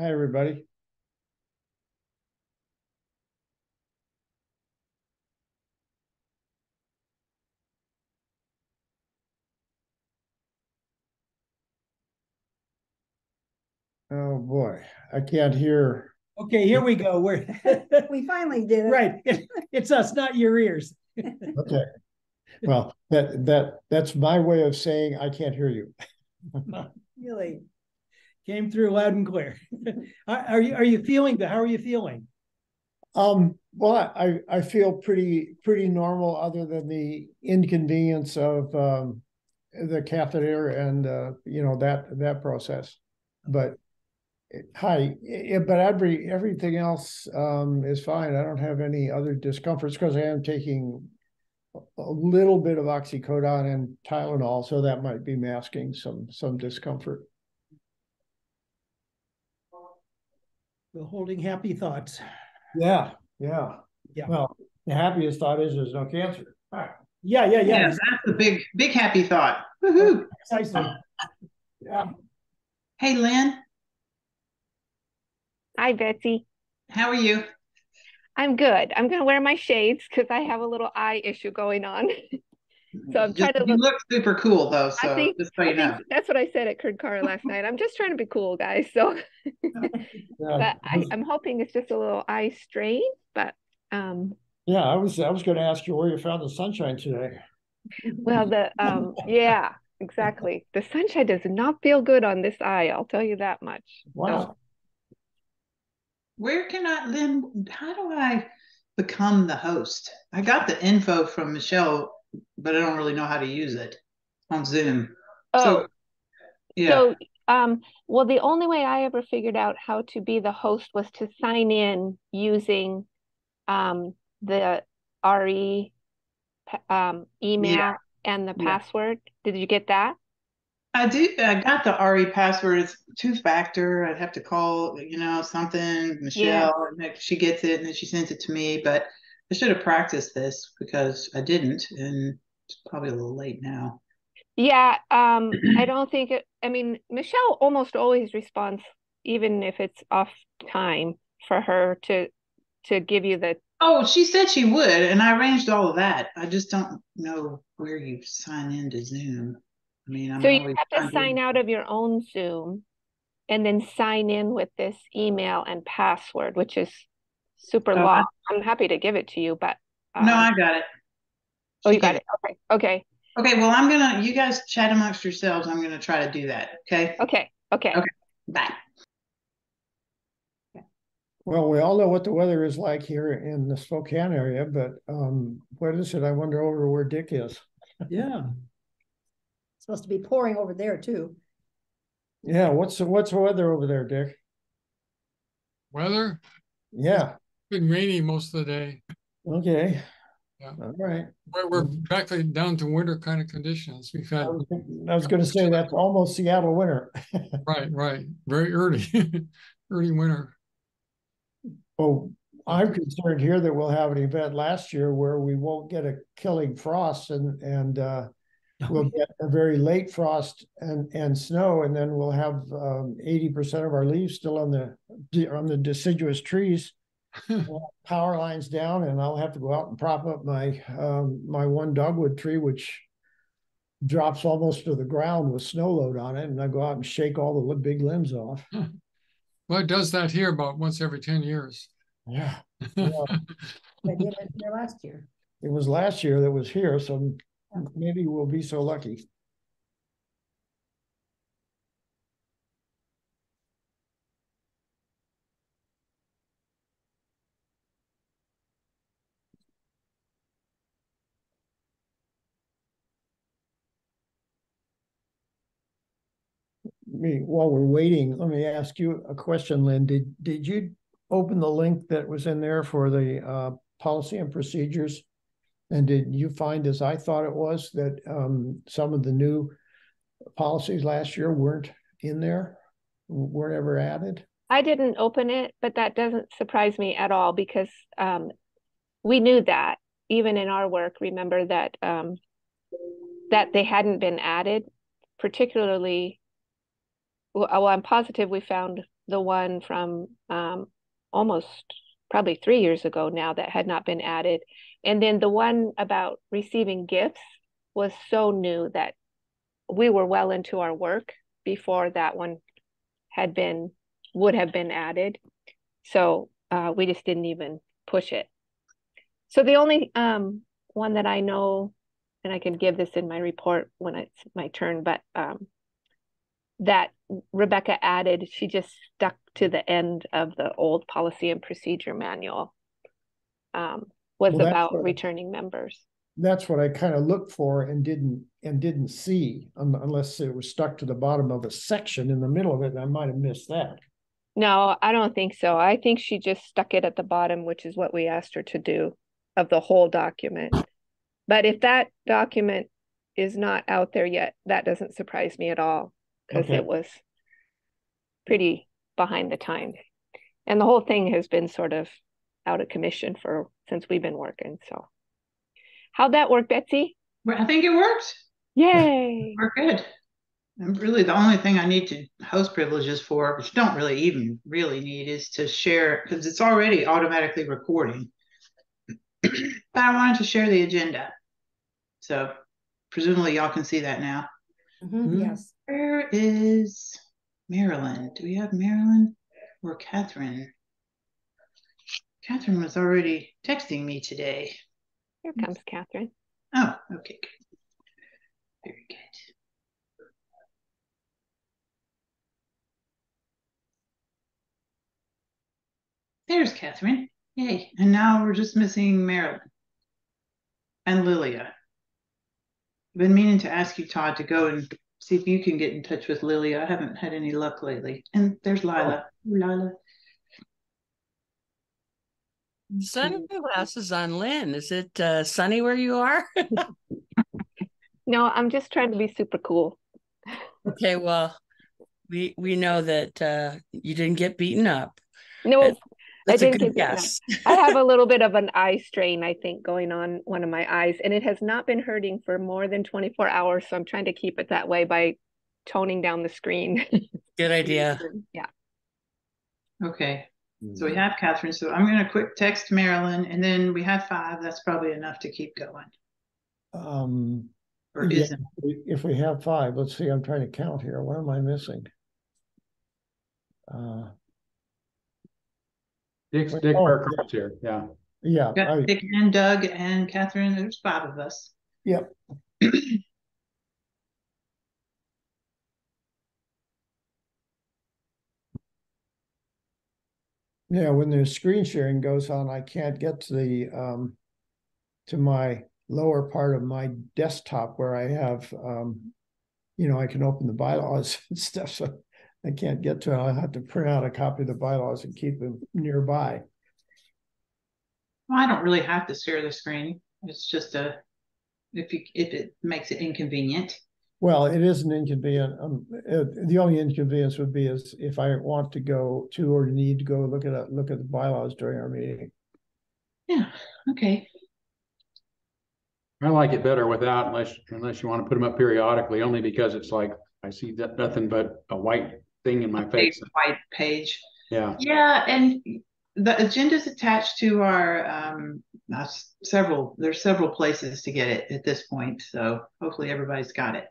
Hi, everybody. Oh, boy, I can't hear. Okay, here we go. We finally did it. Right. It's us, not your ears. Okay. Well, that's my way of saying I can't hear you. Really? Came through loud and clear. Are you feeling good? How are you feeling? Well, I feel pretty normal other than the inconvenience of the catheter and that process. But but everything else is fine. I don't have any other discomforts because I am taking a little bit of oxycodone and Tylenol, so that might be masking some discomfort. The holding happy thoughts. Yeah. Well, the happiest thought is there's no cancer. Yeah. Yeah, that's the big happy thought. Woohoo! Precisely. Yeah. Hey, Lynn, Hi, Betsy. how are you? I'm good. I'm going to wear my shades because I have a little eye issue going on. So I'm trying to You look. look super cool though, I so think just so you know. that's what I said at Kurt Carr last night. I'm just trying to be cool, guys. So, but I'm hoping it's just a little eye strain. But Yeah, I was going to ask you where you found the sunshine today. well, yeah, exactly. The sunshine does not feel good on this eye. I'll tell you that much. Wow. Where can Lynn, how do I become the host? I got the info from Michelle, but I don't really know how to use it on Zoom. Oh, So, yeah. So, well, the only way I ever figured out how to be the host was to sign in using the RE email Yeah. and the Yeah. password. Did you get that? I do. I got the RE password. It's two-factor. I'd have to call, something, Michelle, and then she gets it and then she sends it to me. But I should have practiced this because I didn't, and it's probably a little late now. Yeah, I don't think I mean, Michelle almost always responds, even if it's off time for her to give you the. Oh, she said she would, and I arranged all of that. I just don't know where you sign into Zoom. I mean, I'm So you always have to signed sign in. out of your own Zoom and then sign in with this email and password, which is super long. I'm happy to give it to you, but No, I got it. oh, She you got gave it. Okay. Okay, well, you guys chat amongst yourselves. I'm gonna try to do that. Okay. Okay. Bye. Well, we all know what the weather is like here in the Spokane area, but what is it? I wonder over where Dick is. Yeah. It's supposed to be pouring over there too. Yeah, what's the weather over there, Dick? Weather? Yeah. It's been rainy most of the day. Okay. Yeah. All right. We're practically down to winter kind of conditions. We've had I was going to say that's almost Seattle winter. right. Very early, early winter. Well, I'm concerned here that we'll have an event last year where we won't get a killing frost and we'll get a very late frost and snow, and then we'll have 80% of our leaves still on the deciduous trees. Power lines down, and I'll have to go out and prop up my one dogwood tree, which drops almost to the ground with snow load on it, and I go out and shake all the big limbs off. Well, it does that here about once every 10 years. Yeah. Well, they did it here last year. It was last year that was here, so maybe we'll be so lucky. While we're waiting, let me ask you a question, Lynn. Did you open the link that was in there for the policy and procedures? And did you find, as I thought it was, that some of the new policies last year weren't in there, weren't ever added? I didn't open it, but that doesn't surprise me at all because we knew that even in our work, remember that that they hadn't been added, particularly. Well, I'm positive we found the one from almost probably 3 years ago now that had not been added. And then the one about receiving gifts was so new that we were well into our work before that one would have been added. So we just didn't even push it. So the only one that I know, and I can give this in my report when it's my turn, but that Rebecca added, she just stuck to the end of the old policy and procedure manual, was about returning members. That's what I kind of looked for and didn't see, unless it was stuck to the bottom of a section in the middle of it, and I might have missed that. No, I don't think so. I think she just stuck it at the bottom, which is what we asked her to do, of the whole document. But if that document is not out there yet, that doesn't surprise me at all, because it was pretty behind the time. And the whole thing has been sort of out of commission since we've been working. So how'd that work, Betsy? Well, I think it worked. Yay. We're good. And really the only thing I need to host privileges for, which don't really need, is to share, because it's already automatically recording. But I wanted to share the agenda. So presumably y'all can see that now. Yes. Where is Marilyn? Do we have Marilyn or Catherine? Catherine was already texting me today. Here comes Catherine. Oh, okay, good. Very good. There's Catherine. Yay. And now we're just missing Marilyn and Lilia. I've been meaning to ask you, Todd, to go and see if you can get in touch with Lilia. I haven't had any luck lately. And there's Lila. Oh. Lila. Sunglasses on Lynn. Is it sunny where you are? No, I'm just trying to be super cool. Okay, well, we know that you didn't get beaten up. No, that's I a didn't good get guess. I have a little bit of an eye strain, I think, going on one of my eyes, and it has not been hurting for more than 24 hours. So I'm trying to keep it that way by toning down the screen. Good idea. Yeah. Okay. So we have Catherine. So I'm going to quick text Marilyn, and then we have 5. That's probably enough to keep going. Or yeah, isn't? If we have 5, let's see. I'm trying to count here. What am I missing? Dick Burkhart's here. Yeah. Yeah. Got Dick and Doug and Catherine. There's 5 of us. Yep. Yeah, when the screen sharing goes on, I can't get to the to my lower part of my desktop where I have I can open the bylaws and stuff. So I can't get to it. I'll have to print out a copy of the bylaws and keep them nearby. Well, I don't really have to share the screen. It's just if it makes it inconvenient. Well, it isn't inconvenient. The only inconvenience would be is if I want to go to or need to go look at the bylaws during our meeting. Yeah. Okay. I like it better without, unless you want to put them up periodically, only because it's like I see that nothing but a white thing in my face. White page. Yeah. Yeah, and the agenda is attached to our there's several places to get it at this point. So hopefully everybody's got it.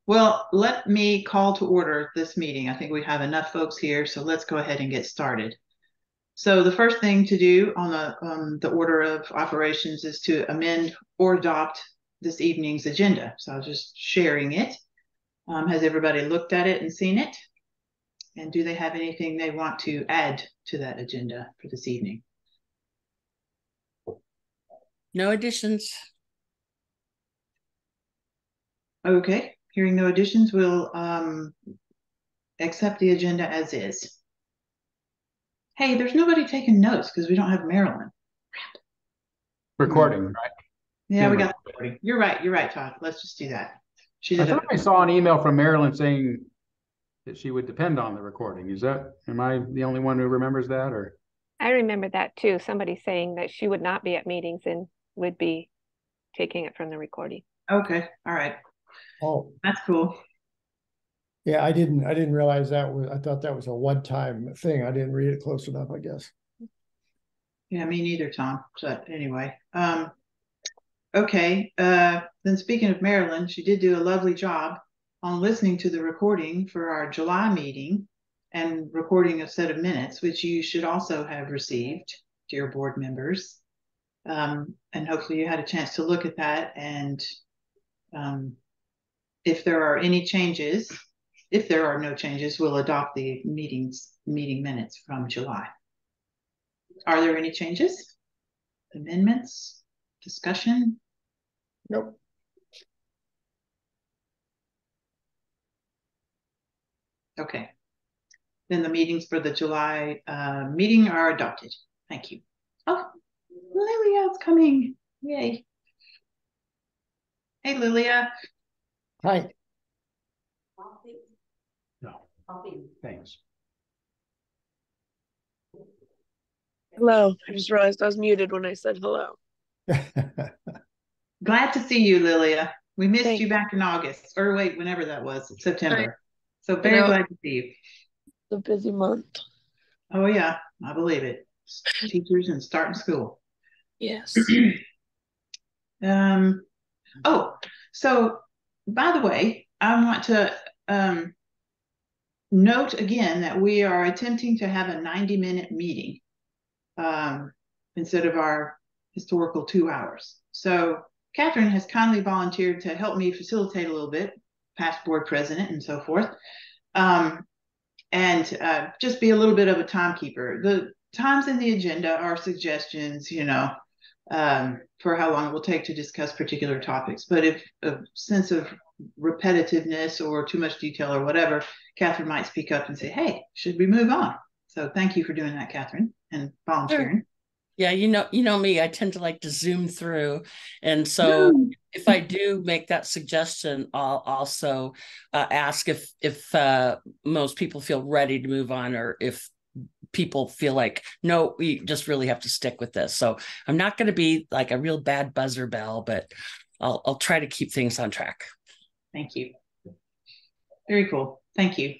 Well, let me call to order this meeting. I think we have enough folks here, so let's go ahead and get started. So the first thing to do on the order of operations is to amend or adopt this evening's agenda. So I was just sharing it. Has everybody looked at it and seen it? And do they have anything they want to add to that agenda for this evening? No additions. Okay, hearing no additions, we'll accept the agenda as is. Hey, there's nobody taking notes because we don't have Marilyn. Recording, right? Yeah, we got the recording. You're right, Todd. Let's just do that. I thought I saw an email from Marilyn saying that she would depend on the recording. Am I the only one who remembers that, or? I remember that too. Somebody saying that she would not be at meetings and would be taking it from the recording. Okay, all right. Oh, that's cool. Yeah, I didn't realize that was, I thought that was a one-time thing. I didn't read it close enough, I guess. Yeah, me neither, Tom. But anyway, okay. Then speaking of Marilyn, she did do a lovely job on listening to the recording for our July meeting and recording a set of minutes, which you should also have received, dear board members. And hopefully you had a chance to look at that. And if there are any changes, if there are no changes, we'll adopt the meeting minutes from July. Are there any changes? Amendments? Discussion? Nope. Okay. Then the meetings for the July meeting are adopted. Thank you. Oh, Lilia's coming. Yay. Hey, Lilia. Hi. No, thanks. Hello. I just realized I was muted when I said hello. Glad to see you, Lilia. We missed Thanks. you back in August, or wait, whenever that was, September. So I very know. glad to see you. It's a busy month. Oh yeah, I believe it. Teachers and starting school. Yes. Oh, so by the way, I want to note again that we are attempting to have a 90-minute meeting instead of our historical 2 hours. So Catherine has kindly volunteered to help me facilitate a little bit, past board president and so forth, and just be a little bit of a timekeeper. The times in the agenda are suggestions, for how long it will take to discuss particular topics. But if a sense of repetitiveness or too much detail or whatever, Catherine might speak up and say, hey, should we move on? So thank you for doing that, Catherine, and volunteering. Sure. Yeah, you know me, I tend to like to zoom through. And so if I do make that suggestion, I'll also ask if most people feel ready to move on, or if people feel like, no, we just really have to stick with this. So I'm not going to be like a real bad buzzer bell, but I'll try to keep things on track. Thank you. Very cool. Thank you.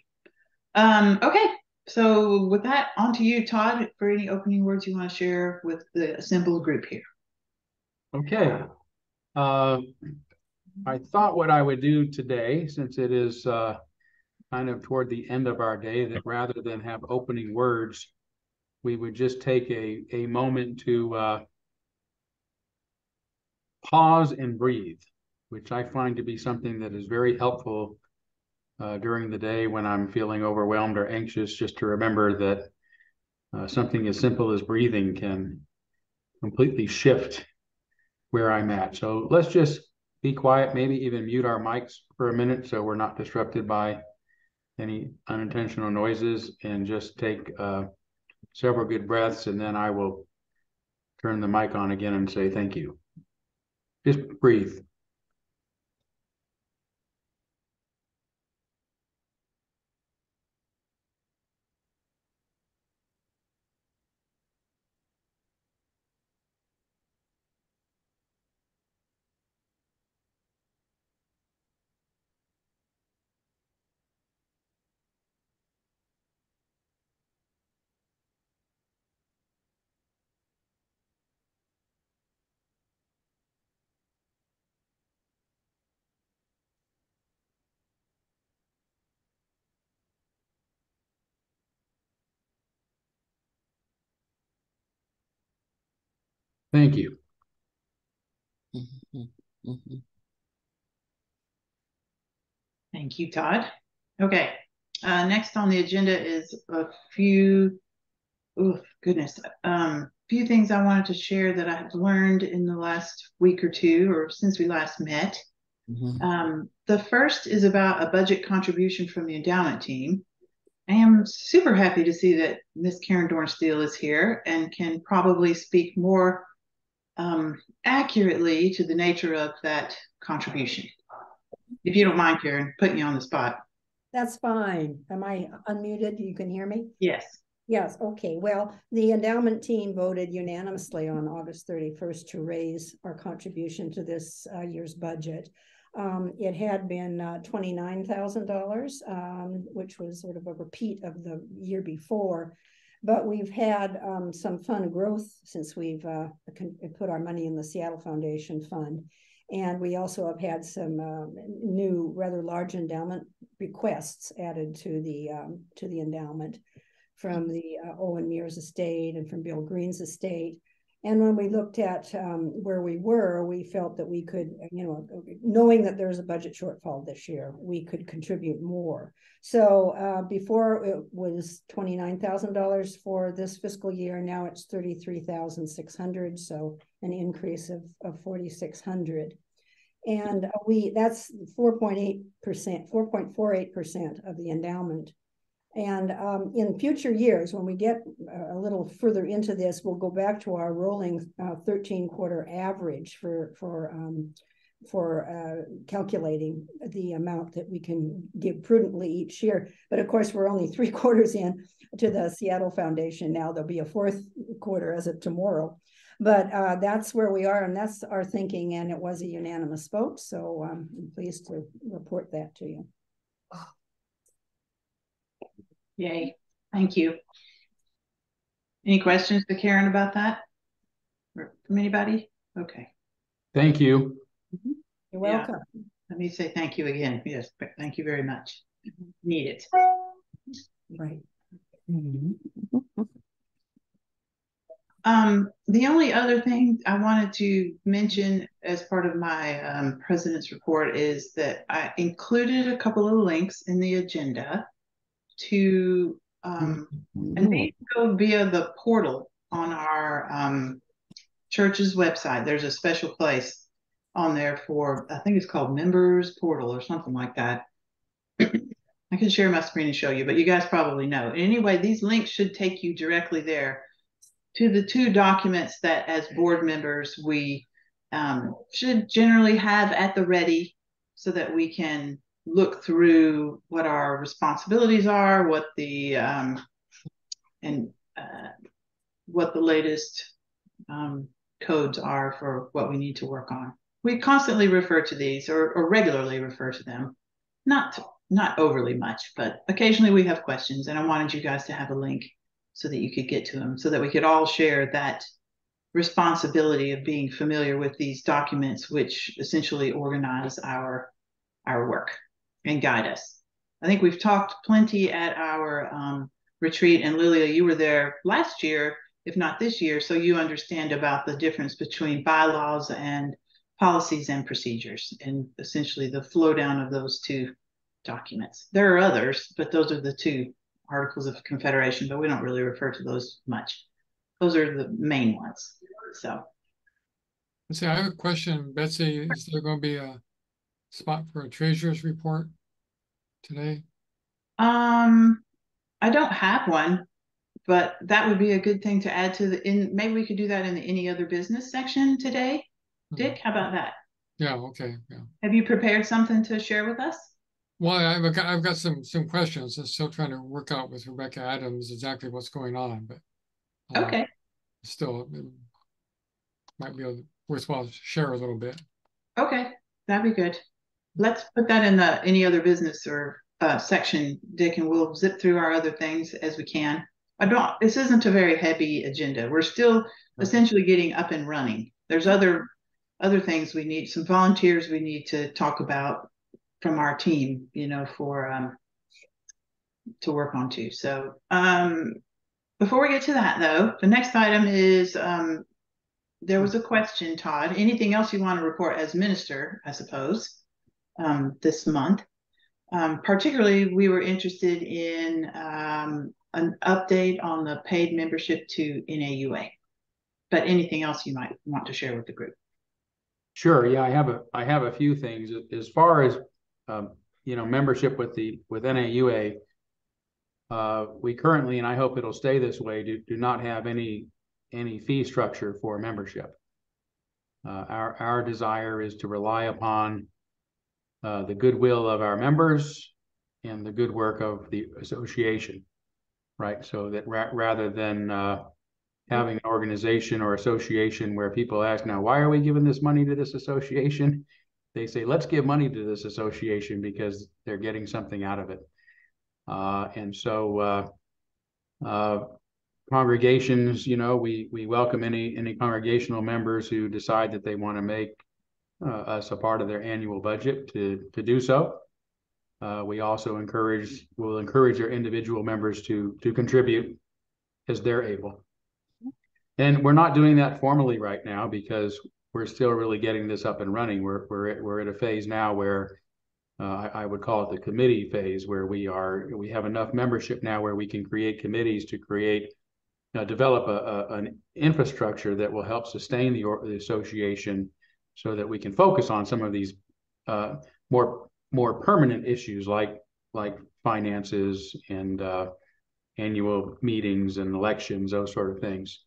Okay. So with that, on to you, Todd, for any opening words you want to share with the assembled group here. Okay. I thought what I would do today, since it is kind of toward the end of our day, that rather than have opening words, we would just take a moment to pause and breathe, which I find to be something that is very helpful during the day when I'm feeling overwhelmed or anxious, just to remember that something as simple as breathing can completely shift where I'm at. So let's just be quiet, maybe even mute our mics for a minute so we're not disrupted by any unintentional noises, and just take several good breaths, and then I will turn the mic on again and say thank you. Just breathe. Thank you. Thank you, Todd. Okay. Next on the agenda is a few, few things I wanted to share that I've learned in the last week or two, or since we last met. The first is about a budget contribution from the endowment team. I am super happy to see that Miss Karen Dornsteele is here and can probably speak more accurately to the nature of that contribution. If you don't mind, Karen, putting you on the spot. That's fine. Am I unmuted? You can hear me? Yes. Yes, okay. Well, the endowment team voted unanimously on August 31st to raise our contribution to this year's budget. It had been $29,000, which was sort of a repeat of the year before. But we've had some fund growth since we've put our money in the Seattle Foundation Fund. And we also have had some new rather large endowment requests added to the endowment from the Owen Mears estate and from Bill Green's estate. And when we looked at where we were, we felt that we could, knowing that there's a budget shortfall this year, we could contribute more. So before it was $29,000 for this fiscal year. Now it's $33,600. So an increase of 4,600. And that's 4.8%, 4.48% of the endowment. And in future years, when we get a little further into this, we'll go back to our rolling 13-quarter average for calculating the amount that we can give prudently each year. But of course, we're only 3 quarters in to the Seattle Foundation now. There'll be a 4th quarter as of tomorrow. But that's where we are, and that's our thinking, and it was a unanimous vote. So I'm pleased to report that to you. Yay. Thank you. Any questions to Karen about that? Or from anybody? Okay. Thank you. You're welcome. Yeah. Let me say thank you again. Yes, thank you very much. Need it. Right. The only other thing I wanted to mention as part of my president's report is that I included a couple of links in the agenda to and these go via the portal on our church's website. There's a special place on there for, I think it's called Members Portal or something like that. I can share my screen and show you, but you guys probably know. Anyway, these links should take you directly there to the 2 documents that as board members we should generally have at the ready so that we can look through what our responsibilities are, what the what the latest codes are for what we need to work on. We constantly refer to these or regularly refer to them, not overly much, but occasionally we have questions, and I wanted you guys to have a link so that you could get to them, so that we could all share that responsibility of being familiar with these documents, which essentially organize our work and guide us. I think we've talked plenty at our retreat, and Lilia, you were there last year, if not this year, so you understand about the difference between bylaws and policies and procedures, and essentially the flow down of those 2 documents. There are others, but those are the 2 Articles of Confederation, but we don't really refer to those much. Those are the main ones. So. Let's see, I have a question, Betsy. Is there going to be a spot for a treasurer's report today? I don't have one, but that would be a good thing to add to maybe we could do that in the any other business section today. Dick, how about that? Yeah, okay. Yeah. Have you prepared something to share with us? Well, I've got some questions. I'm still trying to work out with Rebecca Adams exactly what's going on, but okay. Still, it might be worthwhile to share a little bit. Okay, that'd be good. Let's put that in the any other business or section, Dick, and we'll zip through our other things as we can. This isn't a very heavy agenda. We're still essentially getting up and running. There's other things we need, some volunteers we need to talk about from our team, for to work on too. So before we get to that though, the next item is there was a question, Todd. Anything else you want to report as minister, I suppose, this month? Particularly, we were interested in an update on the paid membership to NAUA, but anything else you might want to share with the group? Sure. Yeah, I have a few things as far as membership with NAUA. We currently, and I hope it'll stay this way, do not have any fee structure for membership. Our desire is to rely upon the goodwill of our members and the good work of the association, right? So that rather than having an organization or association where people ask, now, why are we giving this money to this association? they say, let's give money to this association because they're getting something out of it. And so congregations, we welcome any congregational members who decide that they want to make us a part of their annual budget to do so. We also will encourage our individual members to contribute as they're able. And we're not doing that formally right now because we're still really getting this up and running. We're at a phase now where I would call it the committee phase, where we have enough membership now where we can create committees to develop an infrastructure that will help sustain the association, so that we can focus on some of these more permanent issues like finances and annual meetings and elections, those sort of things.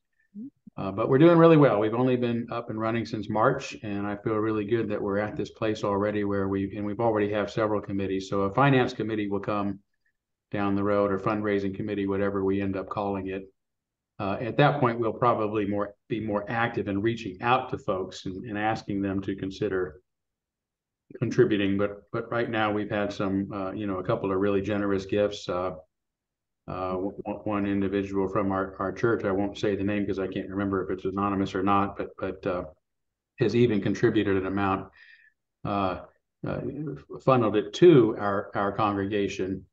But we're doing really well. We've only been up and running since March, and I feel really good that we're at this place already where we've already have several committees. So a finance committee will come down the road, or fundraising committee, whatever we end up calling it. At that point, we'll probably be more active in reaching out to folks and asking them to consider contributing. But right now we've had some, a couple of really generous gifts. One individual from our church, I won't say the name because I can't remember if it's anonymous or not, but has even contributed an amount, funneled it to our congregation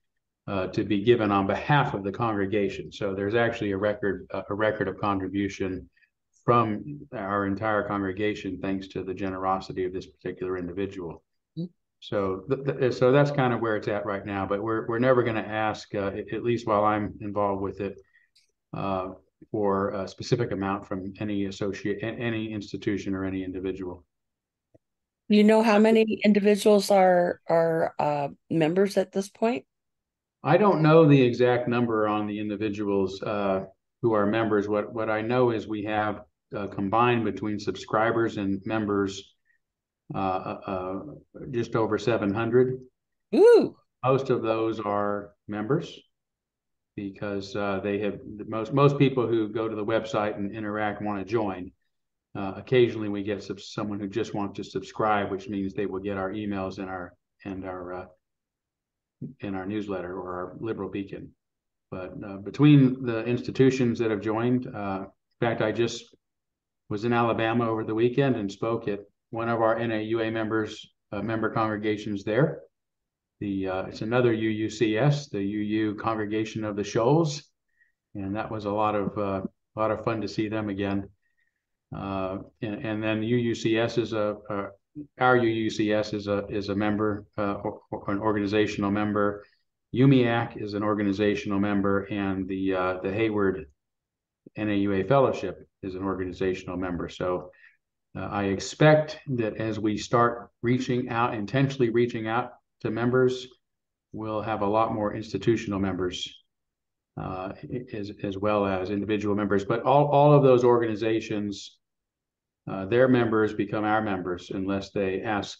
to be given on behalf of the congregation. So there's actually a record of contribution from our entire congregation, thanks to the generosity of this particular individual. So that's kind of where it's at right now, but we're never going to ask, at least while I'm involved with it, for a specific amount from any institution or any individual. You know how many individuals are members at this point? I don't know the exact number on the individuals who are members. What I know is we have combined between subscribers and members just over 700. Ooh. Most of those are members because they have most people who go to the website and interact want to join. Occasionally we get someone who just wants to subscribe, which means they will get our emails and our newsletter or our Liberal Beacon. But between the institutions that have joined, in fact, I just was in Alabama over the weekend and spoke at one of our NAUA member congregations there. It's another UUCS, the UU Congregation of the Shoals, and that was a lot of fun to see them again. And then UUCS is our UUCS is a member, or an organizational member. UMIAC is an organizational member, and the Hayward NAUA Fellowship is an organizational member. So I expect that as we start intentionally reaching out to members, we'll have a lot more institutional members as well as individual members. But all of those organizations, their members become our members unless they ask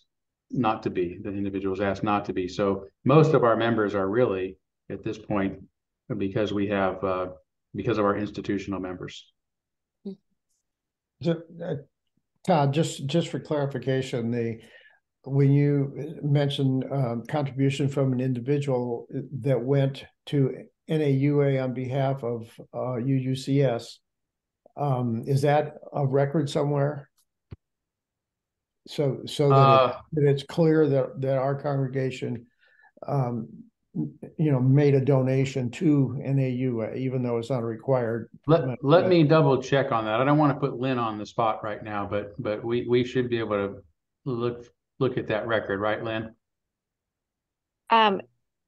not to be. The individuals ask not to be. So most of our members are really at this point because of our institutional members. So, Todd, just for clarification, when you mentioned contribution from an individual that went to NAUA on behalf of UUCS, is that a record somewhere? So that it's clear that our congregation, made a donation to NAUA, even though it's not required. Let me double check on that. I don't want to put Lynn on the spot right now, but we should be able to look at that record, right, Lynn?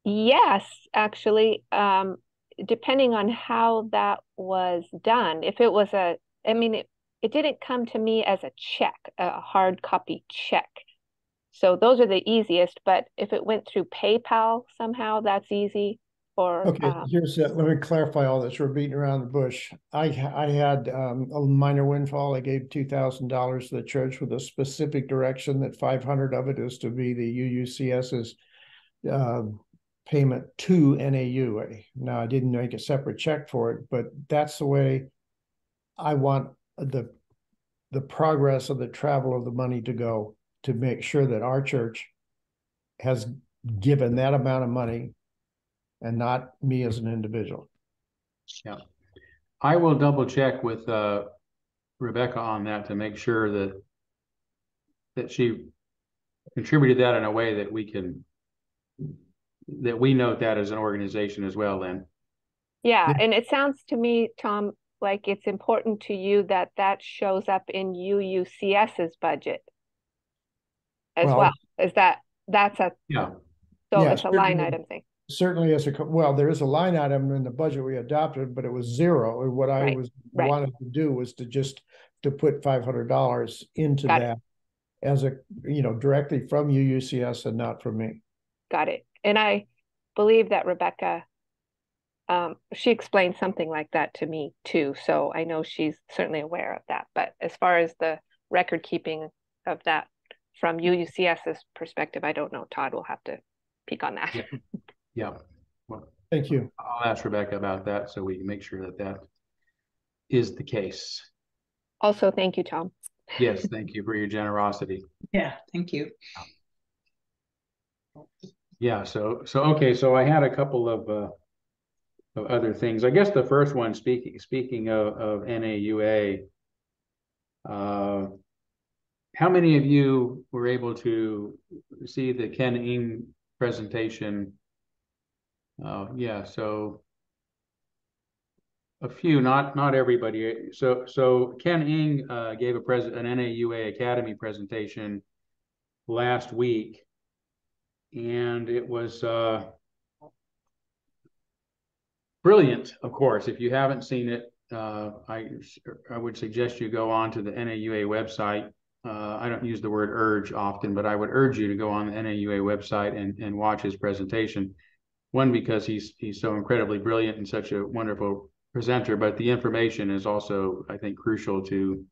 Yes, actually, depending on how that was done. If it was it didn't come to me as a check, a hard copy check. So those are the easiest, but if it went through PayPal somehow, that's easy. Okay, let me clarify all this. We're beating around the bush. I had a minor windfall. I gave $2,000 to the church with a specific direction that 500 of it is to be the UUCS's payment to NAUA. Now, I didn't make a separate check for it, but that's the way I want the progress of the travel of the money to go. to make sure that our church has given that amount of money and not me as an individual. Yeah. I will double check with Rebecca on that to make sure that she contributed that in a way that we note that as an organization as well, Lynn. Yeah, and it sounds to me, Tom, like it's important to you that that shows up in UUCS's budget as well. Is that's a Yeah. so Yeah, it's a line item thing. Certainly as well, there is a line item in the budget we adopted, but it was zero. And what I wanted to do was to put $500 into that as a, directly from UUCS and not from me. Got it. And I believe that Rebecca, she explained something like that to me too. So I know she's certainly aware of that. But as far as the record keeping of that from UUCS's perspective, I don't know. Todd will have to peek on that. Yeah. Well, thank you. I'll ask Rebecca about that so we can make sure that is the case. Also, thank you, Tom. Yes, thank you for your generosity. Yeah, thank you. Yeah, so okay, so I had a couple of other things. I guess the first one, speaking of NAUA, how many of you were able to see the Ken Ng presentation? Yeah, so a few, not everybody. So Ken Ng gave an NAUA Academy presentation last week, and it was brilliant. Of course, if you haven't seen it, I would suggest you go on to the NAUA website. I don't use the word urge often, but I would urge you to go on the NAUA website and watch his presentation. One, because he's so incredibly brilliant and such a wonderful presenter, but the information is also, I think, crucial to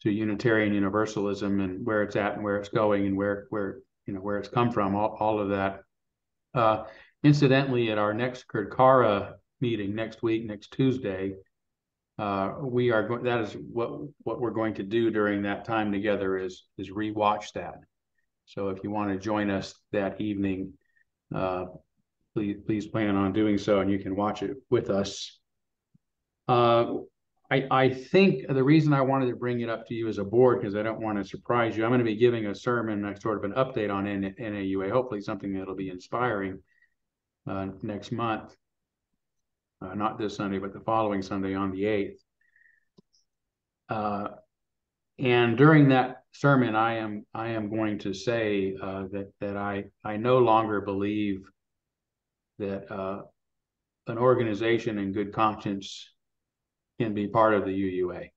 Unitarian Universalism and where it's at and where it's going and where it's come from, all of that. Incidentally, at our next Kurkara meeting next week, next Tuesday, that is what we're going to do during that time together is rewatch that. So if you want to join us that evening, please plan on doing so, and you can watch it with us. I think the reason I wanted to bring it up to you as a board, because I don't want to surprise you, I'm going to be giving a sermon, sort of an update on NAUA, hopefully something that'll be inspiring next month. Not this Sunday, but the following Sunday on the 8th. And during that sermon, I am going to say that I no longer believe that an organization in good conscience can be part of the UUA.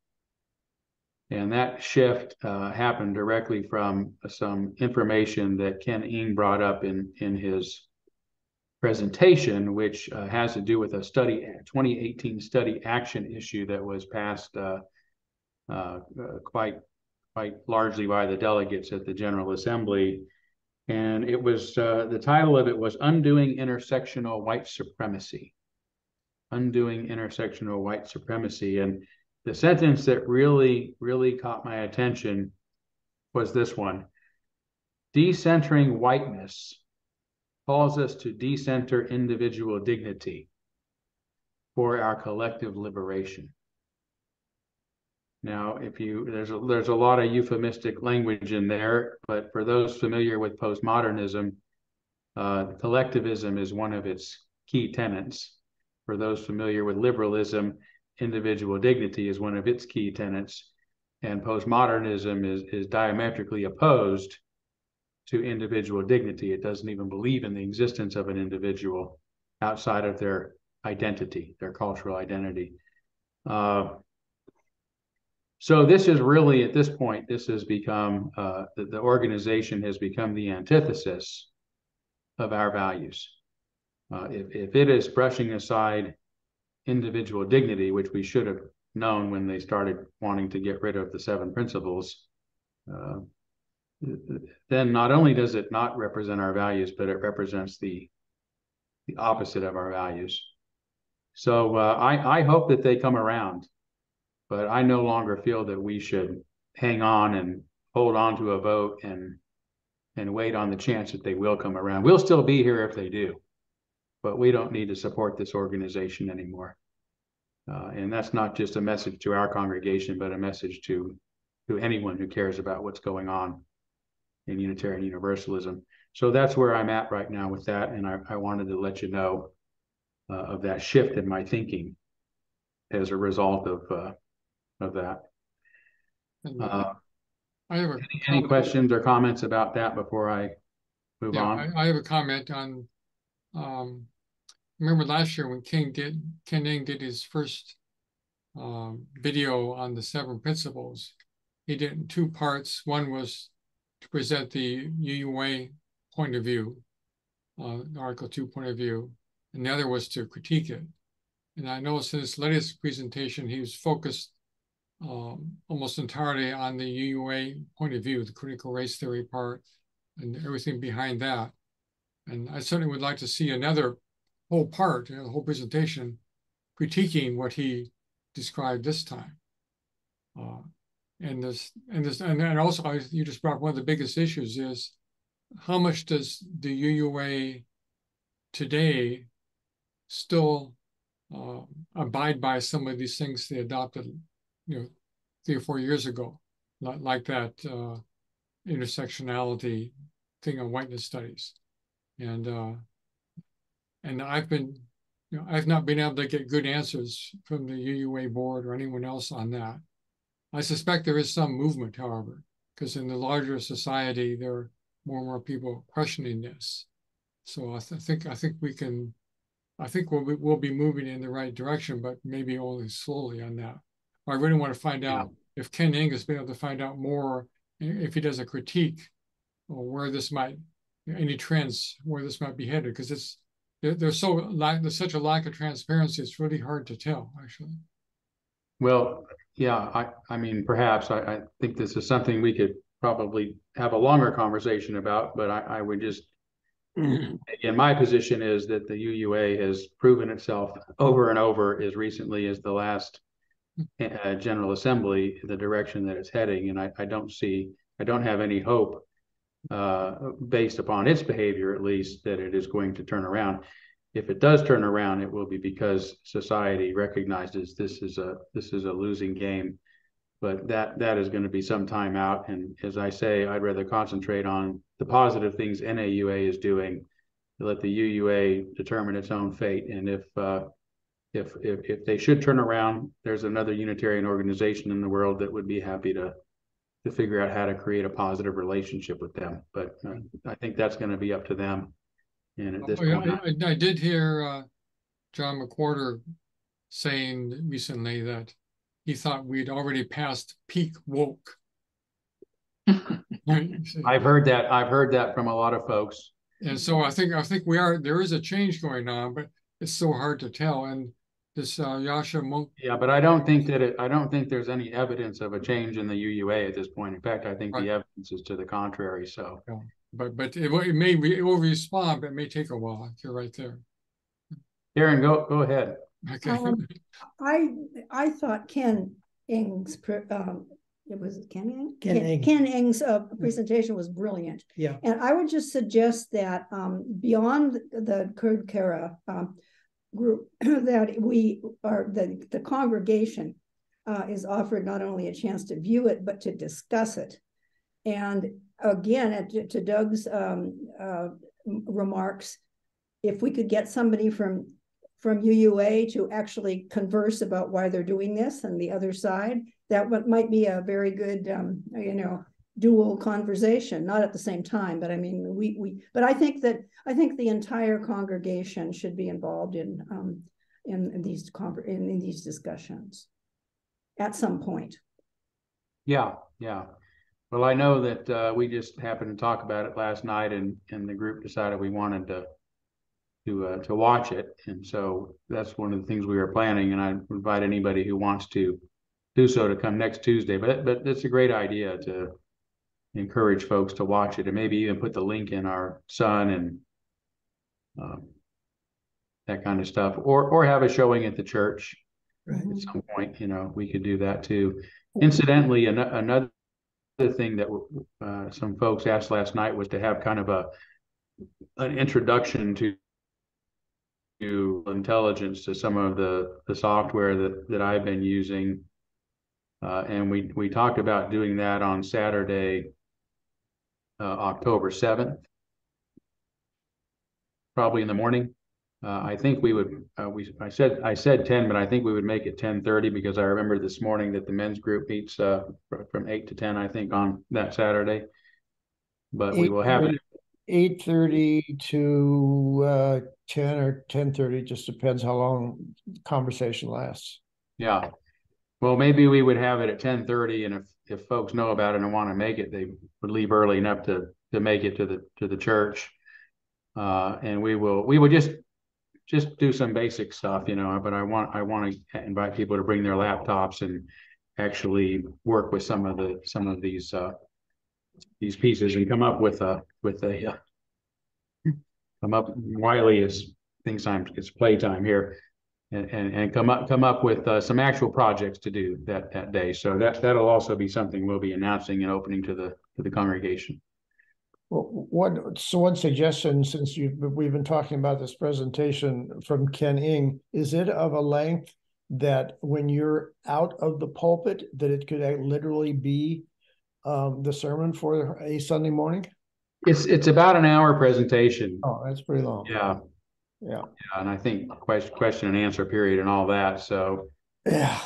And that shift happened directly from some information that Ken Ng brought up in his presentation, which has to do with a 2018 study action issue that was passed quite largely by the delegates at the General Assembly. And it was, the title of it was Undoing Intersectional White Supremacy. Undoing Intersectional White Supremacy. And the sentence that really caught my attention was this one: decentering whiteness calls us to decenter individual dignity for our collective liberation. Now, there's a lot of euphemistic language in there, but for those familiar with postmodernism, collectivism is one of its key tenets. For those familiar with liberalism, individual dignity is one of its key tenets, and postmodernism is diametrically opposed to individual dignity. It doesn't even believe in the existence of an individual outside of their identity, their cultural identity. So this is really, at this point, this has become, the organization has become the antithesis of our values. If it is brushing aside individual dignity, which we should have known when they started wanting to get rid of the 7 principles, then not only does it not represent our values, but it represents the opposite of our values. So I hope that they come around, but I no longer feel that we should hang on and hold on to a vote and wait on the chance that they will come around. We'll still be here if they do, but we don't need to support this organization anymore. And that's not just a message to our congregation, but a message to anyone who cares about what's going on in Unitarian Universalism. So that's where I'm at right now with that. And I wanted to let you know of that shift in my thinking as a result of that. I have any questions or comments about that before I move on? I have a comment on, remember last year when Ken Ing did his first video on the 7 principles. He did it in 2 parts. One was to present the UUA point of view, Article 2 point of view, and the other was to critique it. And I noticed in his latest presentation, he was focused almost entirely on the UUA point of view, the critical race theory part, and everything behind that. And I certainly would like to see another whole part, the whole presentation, critiquing what he described this time. And also, you just brought one of the biggest issues is how much does the UUA today still abide by some of these things they adopted, 3 or 4 years ago, like that intersectionality thing on whiteness studies, and I've been, I've not been able to get good answers from the UUA board or anyone else on that. I suspect there is some movement, however, because in the larger society there are more and more people questioning this. So I think we'll be moving in the right direction, but maybe only slowly on that. I really want to find out if Ken Ing has been able to find out more, if he does a critique, or where this might, any trends where this might be headed, because there's such a lack of transparency. It's really hard to tell, actually. Well, yeah, I mean, perhaps I think this is something we could probably have a longer conversation about, but I would just, in my position is that the UUA has proven itself over and over as recently as the last General Assembly, the direction that it's heading. And I don't have any hope based upon its behavior, at least, that it is going to turn around. If it does turn around, it will be because society recognizes this is a losing game. But that is going to be some time out. And as I say, I'd rather concentrate on the positive things NAUA is doing, to let the UUA determine its own fate. And if they should turn around, there's another Unitarian organization in the world that would be happy to figure out how to create a positive relationship with them. But I think that's going to be up to them. And at this point, I did hear John McWhorter saying recently that he thought we'd already passed peak woke. I've heard that from a lot of folks. And so I think we are. There is a change going on, but it's so hard to tell. And this Yasha Monk. Yeah, but I don't think there's any evidence of a change in the UUA at this point. In fact, I think the evidence is to the contrary. So. Yeah. But it will respond, but it may take a while. You're right there. Aaron, go ahead. Okay. I thought Ken Ing's it was Ken Ing? Ken Ing's presentation was brilliant. Yeah. And I would just suggest that beyond the Kurd Kara group, that the congregation is offered not only a chance to view it, but to discuss it. And again, to Doug's remarks, if we could get somebody from UUA to actually converse about why they're doing this and the other side, that might be a very good, dual conversation. Not at the same time, but I mean, but I think the entire congregation should be involved in these discussions at some point. Yeah. Well, I know that we just happened to talk about it last night, and the group decided we wanted to watch it, and so that's one of the things we were planning. And I invite anybody who wants to do so to come next Tuesday. But it's a great idea to encourage folks to watch it, and maybe even put the link in our Sun and that kind of stuff, or have a showing at the church at some point. We could do that too. Incidentally, another thing that some folks asked last night was to have kind of an introduction to intelligence to some of the software that I've been using. And we talked about doing that on Saturday, October 7th, probably in the morning. I think we would, I said 10, but I think we would make it 10:30 because I remember this morning that the men's group meets from 8 to 10, I think, on that Saturday. But we will have it 8:30 to 10 or 10:30, just depends how long the conversation lasts. Yeah. Well, maybe we would have it at 10:30, and if folks know about it and want to make it, they would leave early enough to make it to the church. And we will just do some basic stuff, but I want to invite people to bring their laptops and actually work with some of these pieces and come up with a come up. Wiley is thinks it's playtime here, and come up with some actual projects to do that day. So that'll also be something we'll be announcing and opening to the congregation. Well, one suggestion, since we've been talking about this presentation from Ken Ing, is it of a length that when you're out of the pulpit, that it could literally be the sermon for a Sunday morning? It's about an hour presentation. Oh, that's pretty long. Yeah. Yeah. And I think question and answer period and all that. So yeah,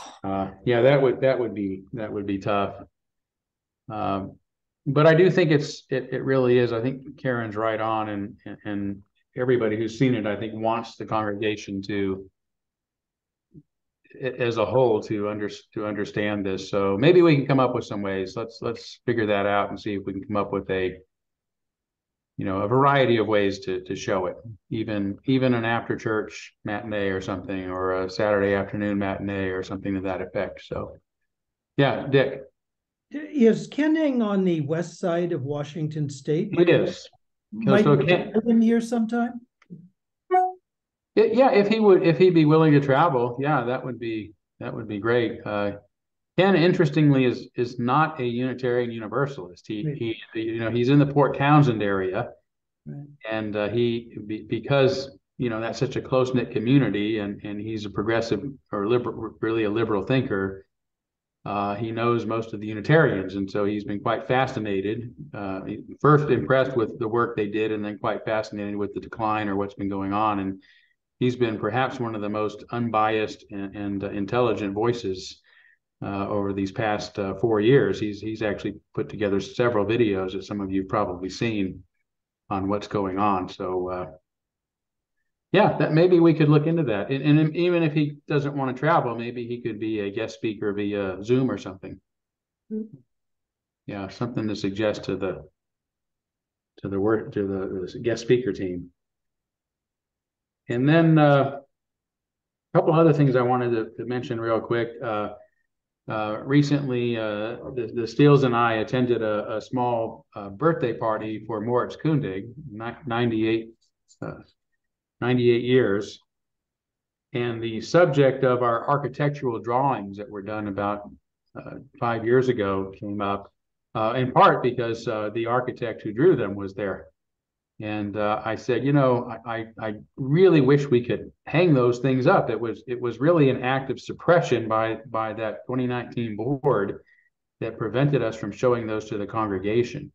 that would be tough. But I do think it really is. I think Karen's right on, and everybody who's seen it, I think, wants the congregation to, as a whole, to understand this. So maybe we can come up with some ways. Let's figure that out and see if we can come up with a variety of ways to show it, even an after church matinee or something, or a Saturday afternoon matinee or something to that effect. So, yeah, Dick. Is Ken Ing on the west side of Washington State? It is. Might we have him here sometime? Yeah, if he'd be willing to travel, yeah, that would be great. Ken, interestingly, is not a Unitarian Universalist. He's in the Port Townsend area, right. And because that's such a close knit community, and he's a progressive or liberal, really a liberal thinker. He knows most of the Unitarians, and so he's been quite fascinated. First impressed with the work they did, and then quite fascinated with the decline or what's been going on. And he's been perhaps one of the most unbiased and intelligent voices over these past 4 years. He's actually put together several videos that some of you've probably seen on what's going on. So that maybe we could look into that. And even if he doesn't want to travel, maybe he could be a guest speaker via Zoom or something. Mm-hmm. Yeah, something to suggest to the guest speaker team. And then a couple other things I wanted to mention real quick. Recently, the Steels and I attended a small birthday party for Moritz Kundig, 98 years. And the subject of our architectural drawings that were done about 5 years ago came up, in part because the architect who drew them was there. And I said, I really wish we could hang those things up. It was really an act of suppression by that 2019 board that prevented us from showing those to the congregation.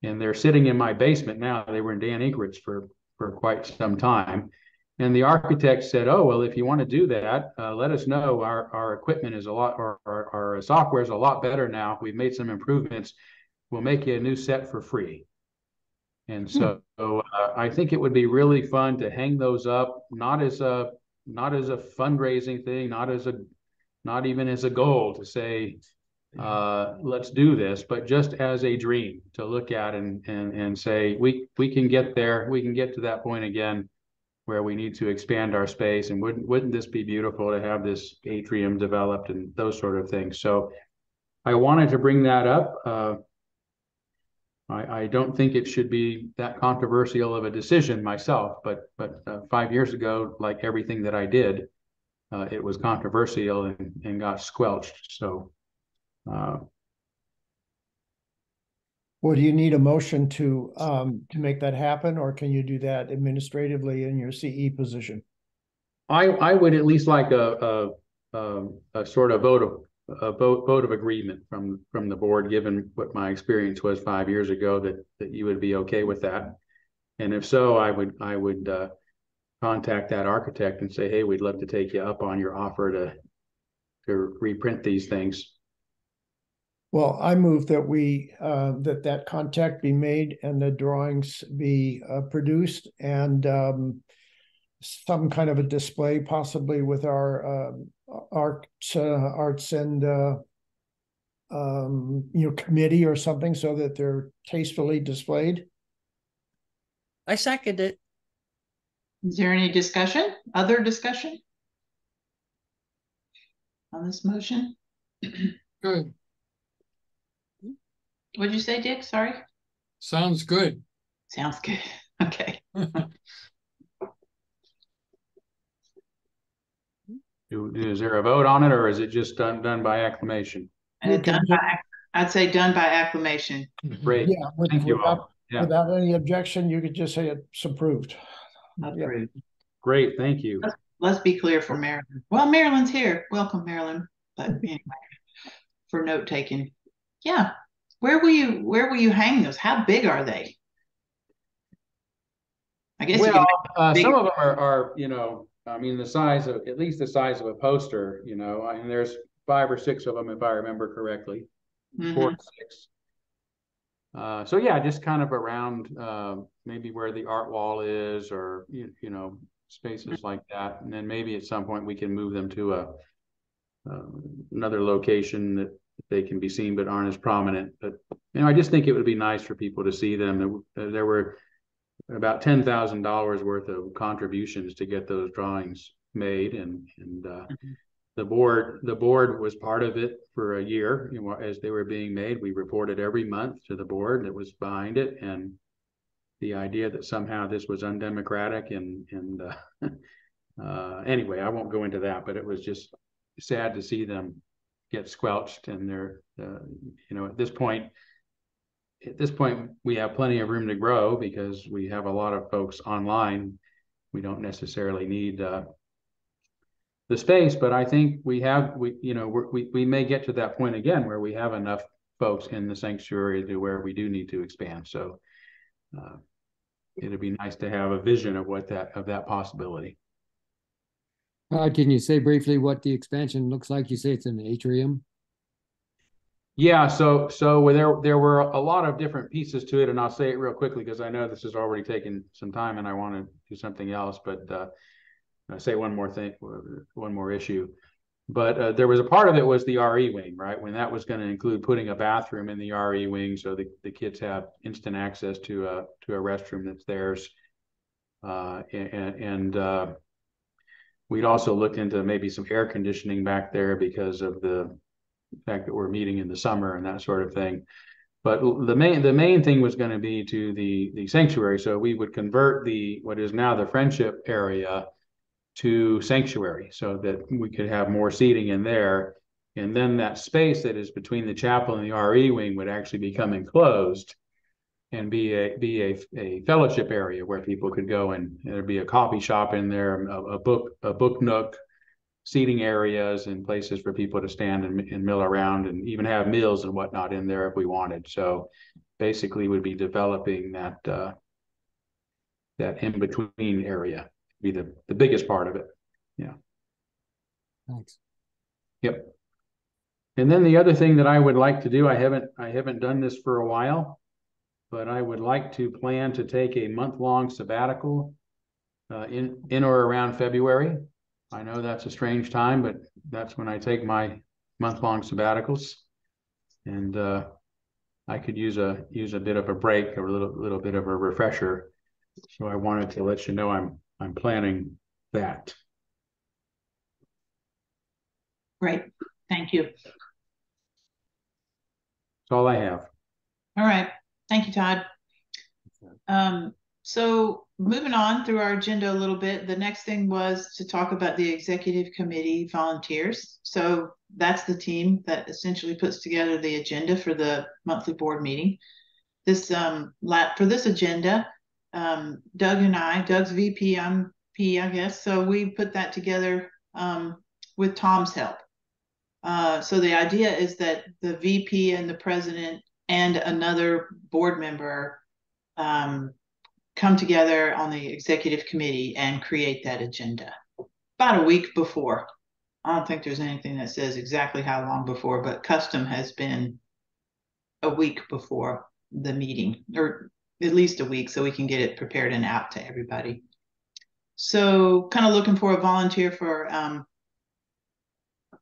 And they're sitting in my basement now. They were in Dan Inkrit's for quite some time. And the architect said, oh, well, if you want to do that, let us know. Our equipment is a lot, or our software is a lot better now. We've made some improvements. We'll make you a new set for free. And so I think it would be really fun to hang those up, not as a fundraising thing, not even as a goal to say, let's do this, but just as a dream to look at and say, we can get there. We can get to that point again where we need to expand our space. And wouldn't this be beautiful to have this atrium developed and those sort of things? So I wanted to bring that up. I don't think it should be that controversial of a decision myself, but 5 years ago, like everything that I did, it was controversial and got squelched. So Well, do you need a motion to make that happen, or can you do that administratively in your CE position? I would at least like a sort of vote of agreement from the board, given what my experience was 5 years ago, that you would be okay with that. And if so, I would contact that architect and say, hey, we'd love to take you up on your offer to reprint these things. Well, I move that that contact be made and the drawings be produced, and some kind of a display, possibly with our arts and committee or something, so that they're tastefully displayed. I second it. Is there any discussion? Other discussion on this motion? Good. What'd you say, Dick? Sorry. Sounds good. Sounds good. Okay. Is there a vote on it, or is it just done by acclamation? I'd say done by acclamation. Great. Yeah, Thank you all. Yeah. Without any objection, you could just say it's approved. Approved. Yeah. Great, thank you. Let's be clear for Marilyn. Well, Marilyn's here. Welcome, Marilyn. But anyway, for note taking. Yeah. Where will you hang those? How big are they? I guess some of them are I mean, at least the size of a poster, and there's 5 or 6 of them, if I remember correctly. 4 to 6. So yeah, just kind of around maybe where the art wall is, or spaces like that, and then maybe at some point we can move them to another location that they can be seen but aren't as prominent. But I just think it would be nice for people to see them. There were about $10,000 worth of contributions to get those drawings made, and the board was part of it for a year. As they were being made, we reported every month to the board that was behind it, and the idea that somehow this was undemocratic and anyway, I won't go into that, but it was just sad to see them get squelched. And they're at this point we have plenty of room to grow because we have a lot of folks online. We don't necessarily need the space, but I think we may get to that point again where we have enough folks in the sanctuary to where we do need to expand. So it'd be nice to have a vision of that possibility. Can you say briefly what the expansion looks like? You say it's an atrium. Yeah, so there were a lot of different pieces to it, and I'll say it real quickly because I know this has already taken some time and I want to do something else, but I'll say one more issue. But there was a part of it was the RE wing, right? When that was going to include putting a bathroom in the RE wing so the kids have instant access to a restroom that's theirs. And we'd also looked into maybe some air conditioning back there because of the fact that we're meeting in the summer and that sort of thing. But the main thing was going to be to the sanctuary. So we would convert what is now the friendship area to sanctuary so that we could have more seating in there. And then that space that is between the chapel and the RE wing would actually become enclosed and be a fellowship area where people could go, and there'd be a coffee shop in there, a book nook, seating areas, and places for people to stand and mill around, and even have meals and whatnot in there if we wanted. So basically we'd be developing that in-between area, be the biggest part of it. Yeah. Thanks. Yep. And then the other thing that I would like to do, I haven't done this for a while, but I would like to plan to take a month-long sabbatical in or around February. I know that's a strange time, but that's when I take my month-long sabbaticals, and I could use a bit of a break or a little bit of a refresher. So I wanted to let you know I'm planning that. Great, thank you. That's all I have. All right, thank you, Todd. So moving on through our agenda a little bit, the next thing was to talk about the executive committee volunteers. So that's the team that essentially puts together the agenda for the monthly board meeting. this for this agenda, Doug and I, Doug's VP, I'm P, I guess. So we put that together with Tom's help. So the idea is that the VP and the president and another board member come together on the executive committee and create that agenda about a week before. I don't think there's anything that says exactly how long before, but custom has been a week before the meeting, or at least a week, so we can get it prepared and out to everybody. So kind of looking for a volunteer for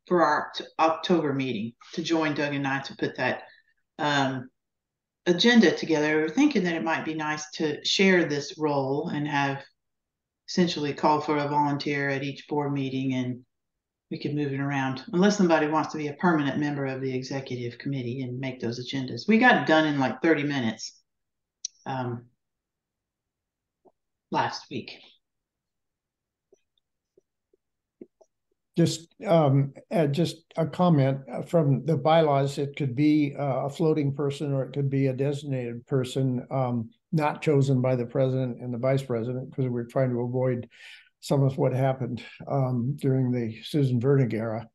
our October meeting to join Doug and I to put that agenda together. We're thinking that it might be nice to share this role and have essentially call for a volunteer at each board meeting, and we could move it around unless somebody wants to be a permanent member of the executive committee and make those agendas. We got it done in like 30 minutes last week. Just a comment from the bylaws. It could be a floating person, or it could be a designated person, not chosen by the president and the vice president, because we're trying to avoid some of what happened during the Susan Vernig era.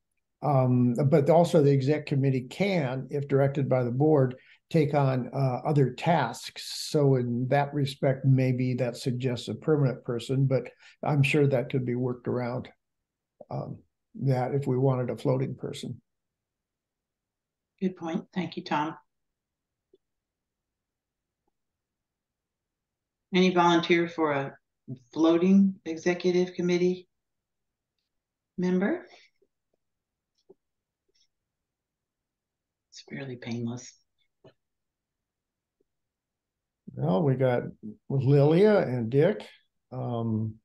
But also the exec committee can, if directed by the board, take on other tasks. So in that respect, maybe that suggests a permanent person, but I'm sure that could be worked around. That if we wanted a floating person. Good point. Thank you, Tom. Any volunteer for a floating executive committee member? It's fairly painless. Well, we got Lilia and Dick. And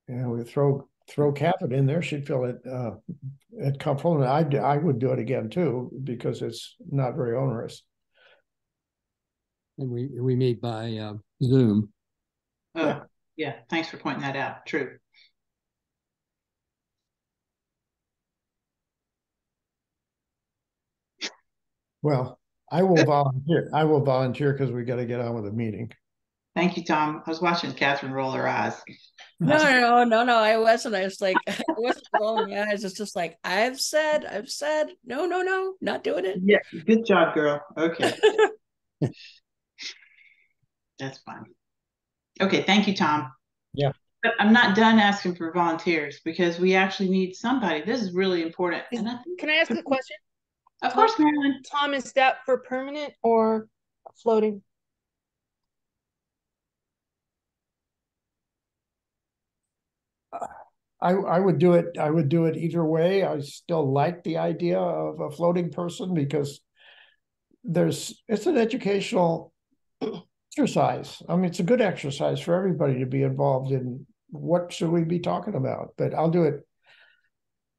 we throw Catherine in there. She'd feel it comfortable. And I would do it again too, because it's not very onerous. And we meet by Zoom. Oh, yeah. Thanks for pointing that out. True. Well, I will volunteer. I will volunteer because we got to get on with the meeting. Thank you, Tom. I was watching Catherine roll her eyes. No, I wasn't. I was like, I wasn't rolling my eyes. It's just like, I've said, no, not doing it. Yeah, good job, girl. Okay. That's fine. Okay, thank you, Tom. Yeah. But I'm not done asking for volunteers, because we actually need somebody. This is really important. And Can I ask a question? Of course, Marilyn. Tom, is that for permanent or floating? I would do it. I would do it either way. I still like the idea of a floating person, because it's an educational exercise. I mean, it's a good exercise for everybody to be involved in. What should we be talking about? But I'll do it.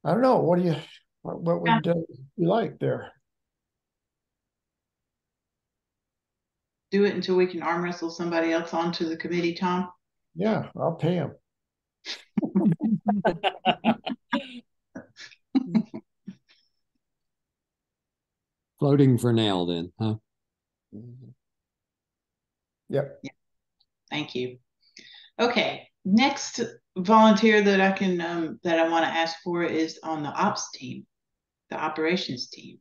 I don't know. What would you like there? Do it until we can arm wrestle somebody else onto the committee, Tom. Yeah, I'll pay him. Floating for now, then, huh? Yep. Yeah. Thank you. Okay, next volunteer that I can that I want to ask for is on the ops team, the operations team.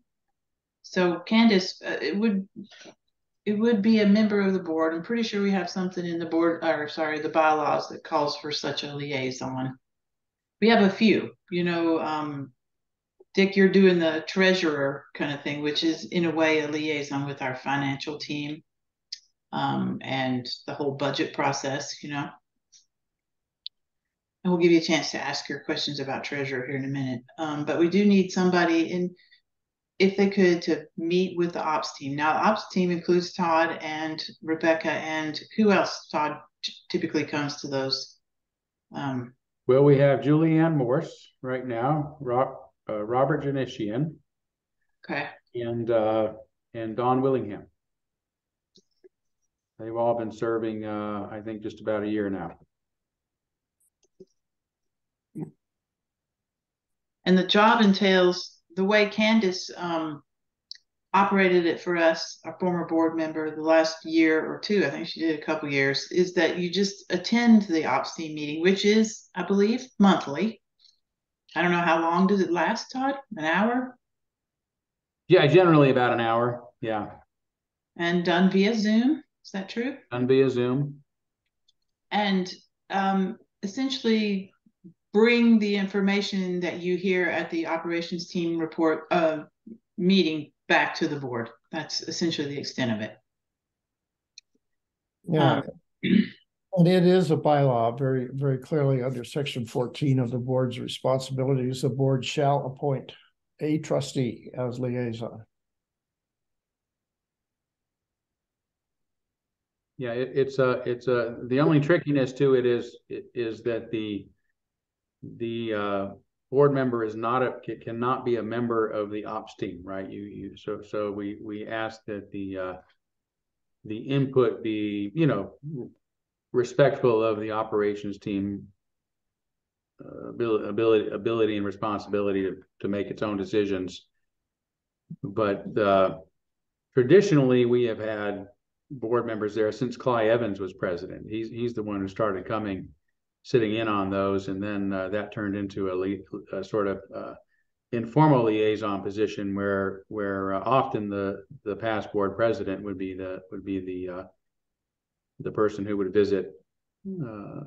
So Candace, it would be a member of the board. I'm pretty sure we have something in the the bylaws that calls for such a liaison. We have a few, Dick, you're doing the treasurer kind of thing, which is in a way a liaison with our financial team, and the whole budget process, And we'll give you a chance to ask your questions about treasurer here in a minute. But we do need somebody if they could, to meet with the ops team. Now, the ops team includes Todd and Rebecca, and who else, Todd, typically comes to those? Well, we have Julianne Morse right now, Robert Janician, Okay. and Don Willingham. They've all been serving, I think, just about a year now. And the job entails, the way Candace operated it for us, our former board member, the last year or two, I think she did a couple years, is that you just attend the ops team meeting, which is, I believe, monthly. I don't know how long does it last, Todd? An hour? Yeah, generally about an hour. Yeah. And done via Zoom. Is that true? Done via Zoom. And essentially bring the information that you hear at the operations team report meeting back to the board. That's essentially the extent of it. Yeah. And it is a bylaw very, very clearly under section 14 of the board's responsibilities. The board shall appoint a trustee as liaison. Yeah, it's the only trickiness to it is that the board member is not cannot be a member of the ops team, right? So we ask that the input be, you know, respectful of the operations team ability and responsibility to make its own decisions. But traditionally, we have had board members there since Cly Evans was president. He's the one who started sitting in on those, and then that turned into a sort of informal liaison position where often the past board president would be the person who would visit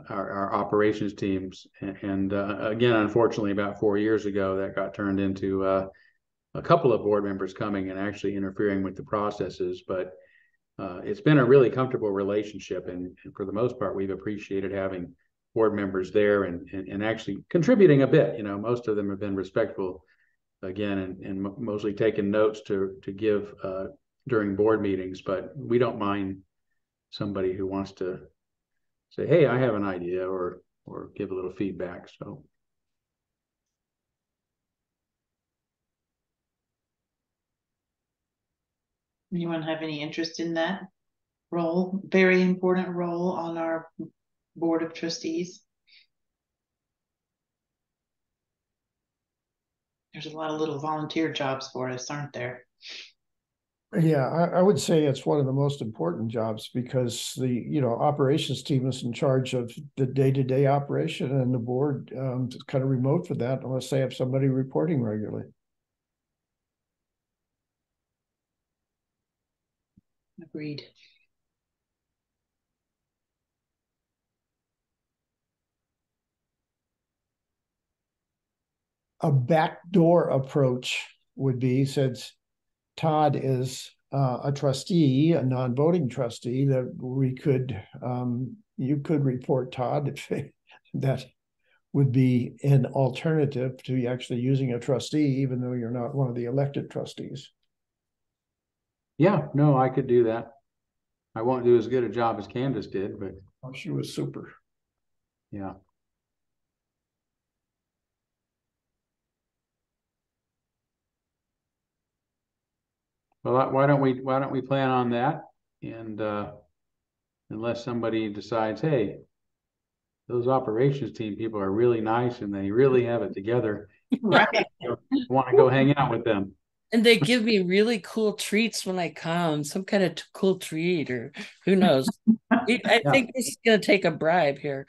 our operations teams. And again, unfortunately, about 4 years ago, that got turned into a couple of board members coming and actually interfering with the processes. But it's been a really comfortable relationship, and for the most part, we've appreciated having board members there and actually contributing a bit. You know, most of them have been respectful again, and mostly taken notes to give during board meetings. But we don't mind somebody who wants to say, hey, I have an idea, or give a little feedback. So anyone have any interest in that role? Very important role on our board of trustees. There's a lot of little volunteer jobs for us, aren't there? Yeah, I would say it's one of the most important jobs because the operations team is in charge of the day-to-day operation, and the board is kind of remote for that unless they have somebody reporting regularly. Agreed. A backdoor approach would be, since Todd is a trustee, a non-voting trustee, that we could, you could report Todd if that would be an alternative to actually using a trustee, even though you're not one of the elected trustees. yeah, no, I could do that. I won't do as good a job as Candace did, but Oh, she was super. yeah. Well, why don't we plan on that? And unless somebody decides, hey, those operations team people are really nice and they really have it together, Right. I want to go hang out with them. And they give me really cool treats when I come, some kind of cool treat, or who knows. I think this is going to take a bribe here.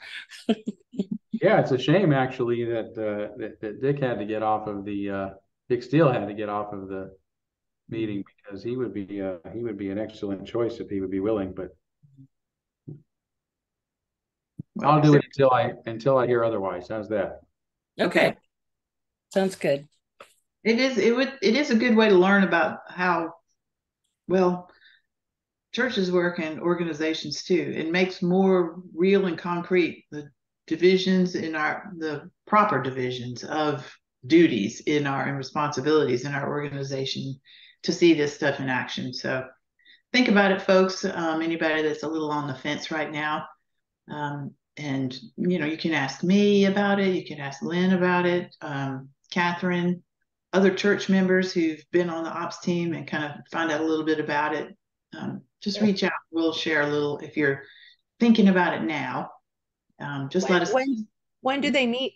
Yeah, it's a shame actually that Dick had to get off of the Dick Steele had to get off of the meeting, because he would be an excellent choice if he would be willing. But I'll do it until I hear otherwise. How's that? Okay. Sounds good. It is a good way to learn about how well churches work and organizations too. It makes more real and concrete the divisions in the proper divisions of duties and responsibilities in our organization, to see this stuff in action. So think about it, folks. Anybody that's a little on the fence right now, and you can ask me about it. You can ask Lynn about it, Catherine, other church members who've been on the ops team, and kind of find out a little bit about it. Just reach out. We'll share a little if you're thinking about it now. Just let us. When do they meet?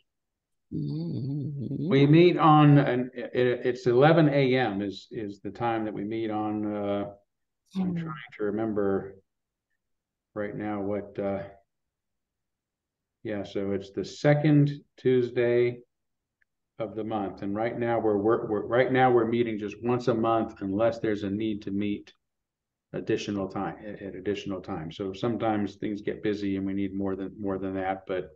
We We meet on, and it's 11 a.m. is the time that we meet on. I'm trying to remember right now what. Yeah, so it's the second Tuesday of the month, and right now we're meeting just once a month unless there's a need to meet additional time at additional time. So sometimes things get busy and we need more than that, but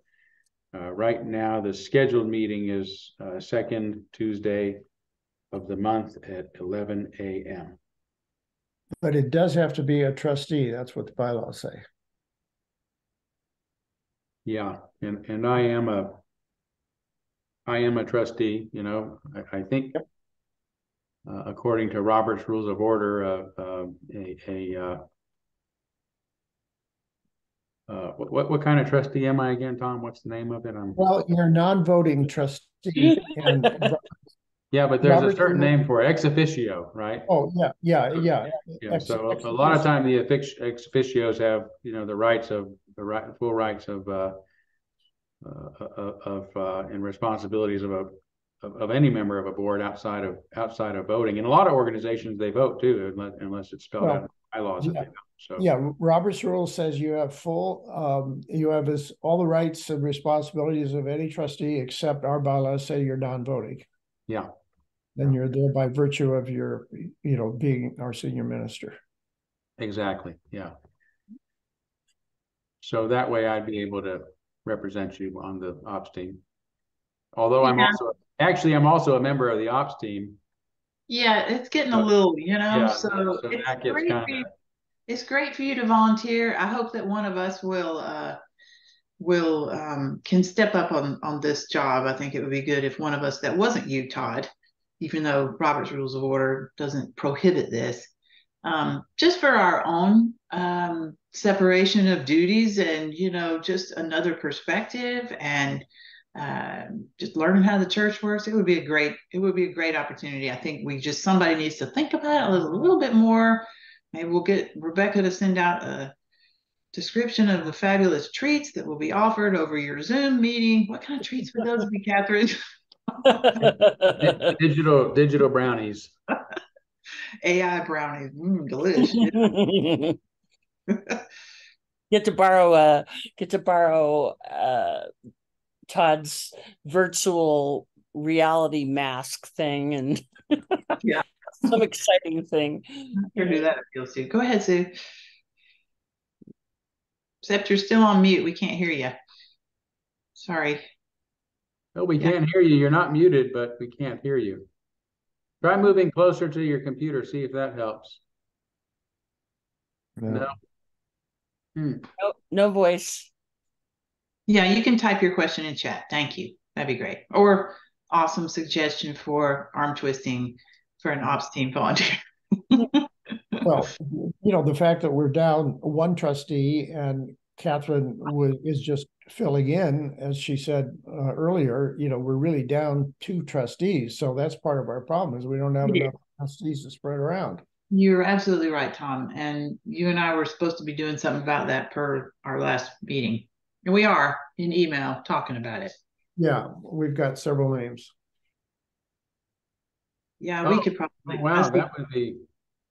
right now the scheduled meeting is second Tuesday of the month at 11 a.m. But it does have to be a trustee. That's what the bylaws say. Yeah, and I am a trustee. You know, I think according to Robert's Rules of Order, what kind of trustee am I again, Tom? What's the name of it? Well, you're a non-voting trustee, and yeah, but there's Robert's a certain Rules- name for ex officio, right? Oh, yeah. Yeah. So a lot of time the ex officios have, you know, full rights of and responsibilities of any member of a board outside of voting. And a lot of organizations, they vote too, unless it's spelled out in bylaws that they don't. So yeah, Robert's Rule says you have you have all the rights and responsibilities of any trustee, except our bylaws say you're non-voting. yeah. Then you're there by virtue of your, being our senior minister. Exactly. Yeah. So that way I'd be able to represent you on the ops team. Although I'm also a member of the ops team. Yeah, it's getting a little, so that gets kind of. It's great for you to volunteer. I hope that one of us will can step up on this job. I think it would be good if one of us that wasn't you, Todd, even though Robert's Rules of Order doesn't prohibit this, just for our own separation of duties and just another perspective and just learning how the church works. It would be a great opportunity. I think somebody needs to think about it a little bit more. Maybe we'll get Rebecca to send out a description of the fabulous treats that will be offered over your Zoom meeting. What kind of treats would those be, Catherine? Digital brownies. AI brownies, delicious. Get to borrow Todd's virtual reality mask thing and yeah, some exciting thing. Sure do that appeals to you. Go ahead, Sue. Except you're still on mute. We can't hear you. Sorry. No, we can't hear you. You're not muted, but we can't hear you. Try moving closer to your computer. See if that helps. No. No voice. Yeah, you can type your question in chat. Thank you. That'd be great. Or awesome suggestion for arm twisting for an ops team volunteer. Well, the fact that we're down one trustee and Catherine is just filling in, as she said earlier, we're really down two trustees. So that's part of our problem is we don't have enough trustees to spread around. You're absolutely right, Tom. And you and I were supposed to be doing something about that per our last meeting. And we are in email talking about it. Yeah, we've got several names. Yeah, we could probably. Wow, that would be.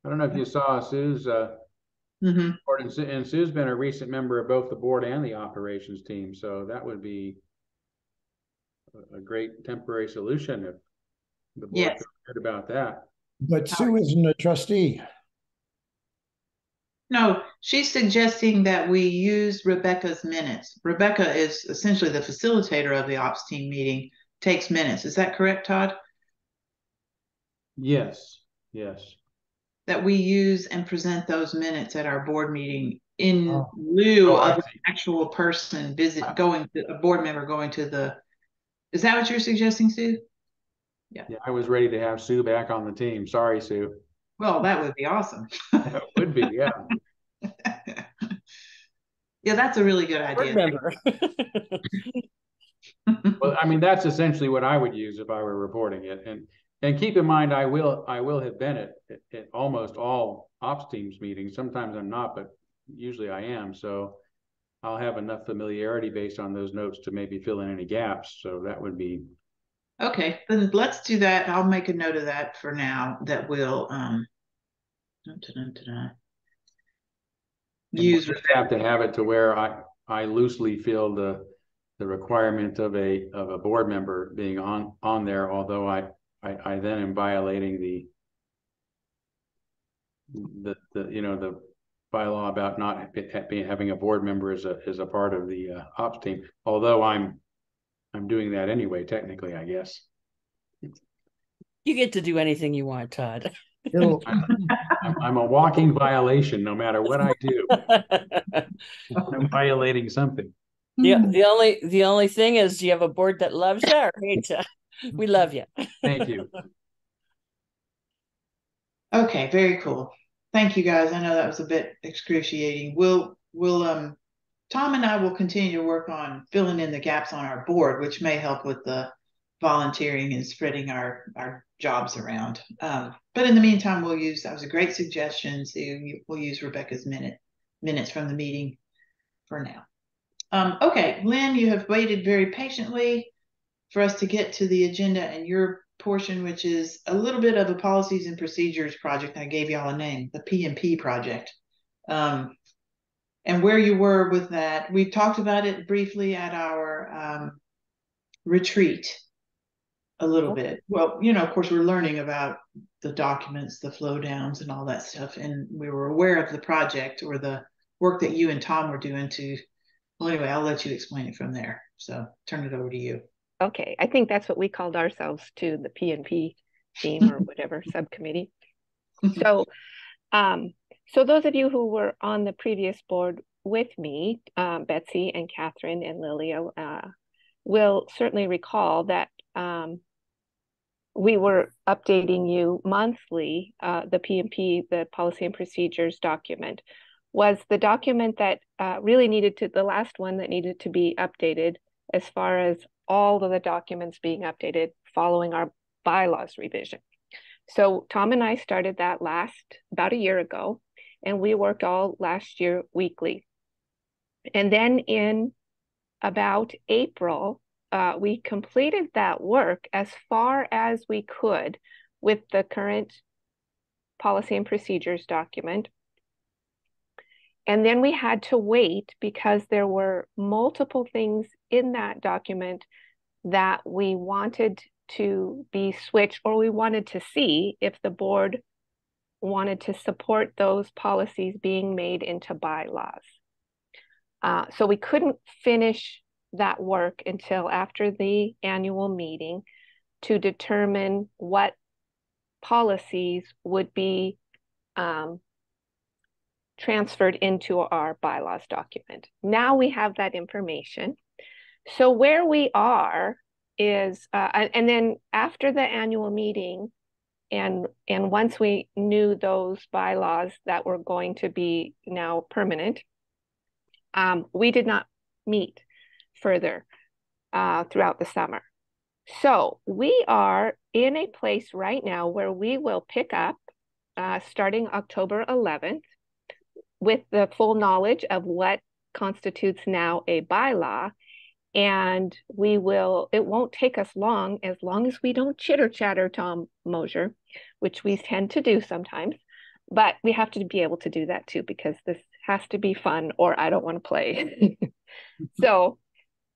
I don't know if you saw Sue's board, and Sue's been a recent member of both the board and the operations team, so that would be a great temporary solution if the board heard about that. But Sue isn't a trustee. No, she's suggesting that we use Rebecca's minutes. Rebecca is essentially the facilitator of the ops team meeting, takes minutes. Is that correct, Todd? Yes. That we use and present those minutes at our board meeting in lieu of an actual person a board member going to the. Is that what you're suggesting, Sue? Yeah, I was ready to have Sue back on the team. Sorry, Sue. Well, that would be awesome. That would be, yeah. Yeah, that's a really good idea. Well, I mean, that's essentially what I would use if I were reporting it. And keep in mind, I will have been at almost all ops teams meetings. Sometimes I'm not, but usually I am. So I'll have enough familiarity based on those notes to maybe fill in any gaps. So that would be Okay, then let's do that. I'll make a note of that for now, that we'll use. Just have to have it to where I loosely feel the requirement of a board member being on there, although I then am violating the the bylaw about not having a board member as a part of the ops team, although I'm doing that anyway, technically, I guess. You get to do anything you want, Todd. I'm a walking violation no matter what I do. I'm violating something. The only thing is, do you have a board that loves you or hates you? We love you. Thank you. Okay, very cool. Thank you, guys. I know that was a bit excruciating. We'll Tom and I will continue to work on filling in the gaps on our board, which may help with the volunteering and spreading our jobs around. But in the meantime, that was a great suggestion. So we'll use Rebecca's minutes from the meeting for now. Okay, Lynn, you have waited very patiently for us to get to the agenda and your portion, which is a little bit of a policies and procedures project. I gave y'all a name, the P&P project. And where you were with that. We talked about it briefly at our retreat a little bit. Well, of course, we're learning about the documents, the flow downs and all that stuff. And we were aware of the project or the work that you and Tom were doing well, anyway, I'll let you explain it from there. So turn it over to you. Okay, I think that's what we called ourselves too, the P&P team or whatever subcommittee. So, so those of you who were on the previous board with me, Betsy and Catherine and Lilia, will certainly recall that we were updating you monthly. The P&P, the Policy and Procedures document, was the document that really the last one that needed to be updated as far as all of the documents being updated following our bylaws revision. So Tom and I started that about a year ago, and we worked all last year weekly. And then in about April, we completed that work as far as we could with the current policy and procedures document. And then we had to wait because there were multiple things in that document that we wanted to be switched, or we wanted to see if the board wanted to support those policies being made into bylaws. So we couldn't finish that work until after the annual meeting to determine what policies would be transferred into our bylaws document. Now we have that information. So where we are is, and then after the annual meeting, and once we knew those bylaws that were going to be now permanent, we did not meet further throughout the summer. So we are in a place right now where we will pick up starting October 11th with the full knowledge of what constitutes now a bylaw. And it won't take us long as we don't chitter chatter, Tom Mosier, which we tend to do sometimes, but we have to be able to do that too, because this has to be fun or I don't want to play. So,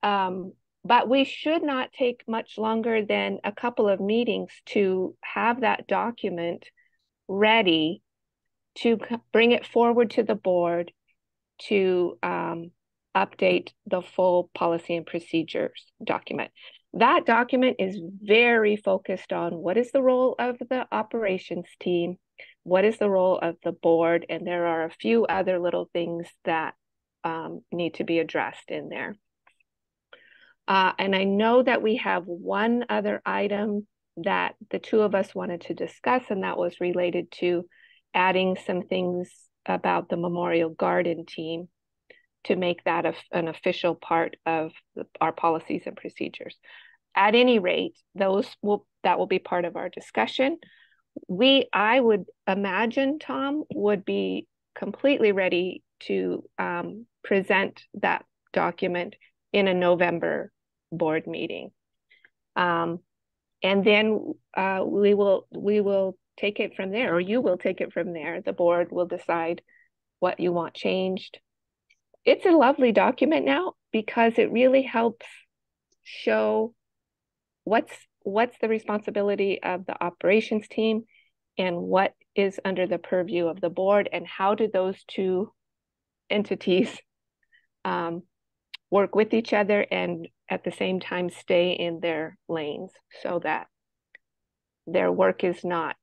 but we should not take much longer than a couple of meetings to have that document ready to bring it forward to the board to update the full policy and procedures document. That document is very focused on what is the role of the operations team, what is the role of the board, and there are a few other little things that need to be addressed in there. And I know that we have one other item that the two of us wanted to discuss, and that was related to adding some things about the Memorial Garden team to make that an official part of our policies and procedures. At any rate, that will be part of our discussion. I would imagine Tom would be completely ready to present that document in a November board meeting. And then we will take it from there, or you will take it from there. The board will decide what you want changed. It's a lovely document now because it really helps show what's the responsibility of the operations team and what is under the purview of the board, and how do those two entities work with each other and at the same time stay in their lanes so that their work is not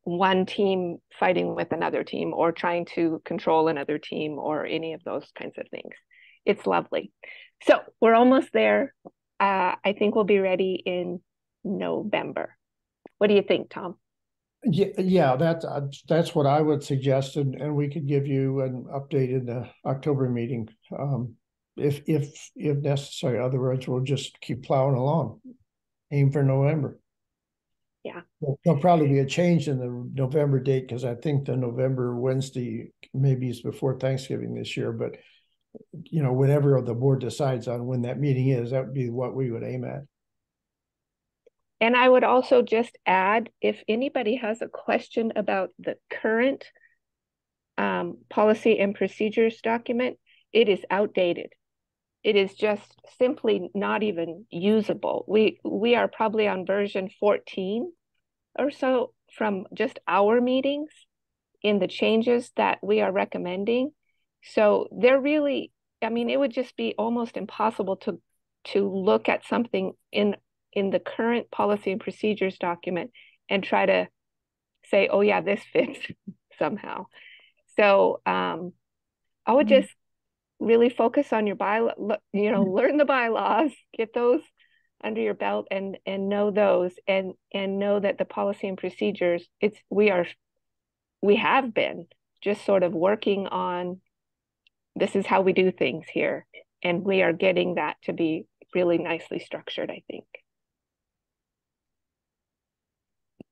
one team fighting with another team or trying to control another team or any of those kinds of things. It's lovely. So we're almost there. I think we'll be ready in November. What do you think, Tom? Yeah, that's what I would suggest, and we could give you an update in the October meeting, if necessary. Otherwise, we'll just keep plowing along. Aim for November. Yeah. There'll probably be a change in the November date because I think the November Wednesday maybe is before Thanksgiving this year, but whenever the board decides on when that meeting is, that would be what we would aim at. And I would also just add, if anybody has a question about the current policy and procedures document, it is outdated. It is just simply not even usable. We are probably on version 14 or so from just our meetings in the changes that we are recommending. So they're really, I mean, it would just be almost impossible to look at something in the current policy and procedures document and try to say, oh yeah, this fits somehow. So I would just really focus on your learn the bylaws, get those under your belt and know those, and know that the policy and procedures, we have been just sort of working on, this is how we do things here. And we are getting that to be really nicely structured, I think.